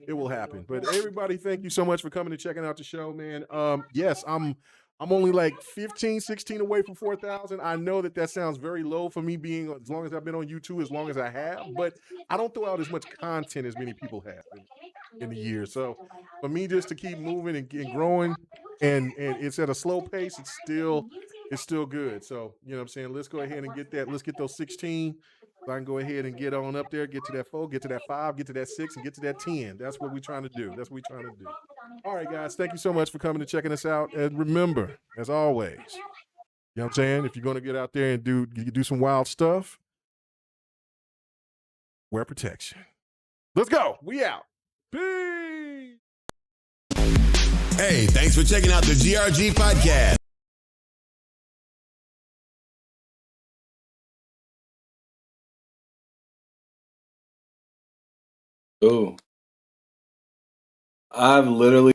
it will happen. But everybody, thank you so much for coming and checking out the show, man. Yes, I'm I'm only like 15, 16 away from 4,000. I know that sounds very low for me being as long as I've been on YouTube, as long as I have, but I don't throw out as much content as many people have in the year. So for me just to keep moving and growing and it's at a slow pace, it's still good. So, you know what I'm saying? Let's go ahead and get that. Let's get those 16. So I can go ahead and get on up there, get to that 4, get to that 5, get to that 6, and get to that 10. That's what we're trying to do. That's what we're trying to do. All right, guys. Thank you so much for coming and checking us out. And remember, as always, you know what I'm saying? If you're going to get out there and do some wild stuff, wear protection. Let's go. We out. Peace. Hey, thanks for checking out the GRG podcast. Ooh. I've literally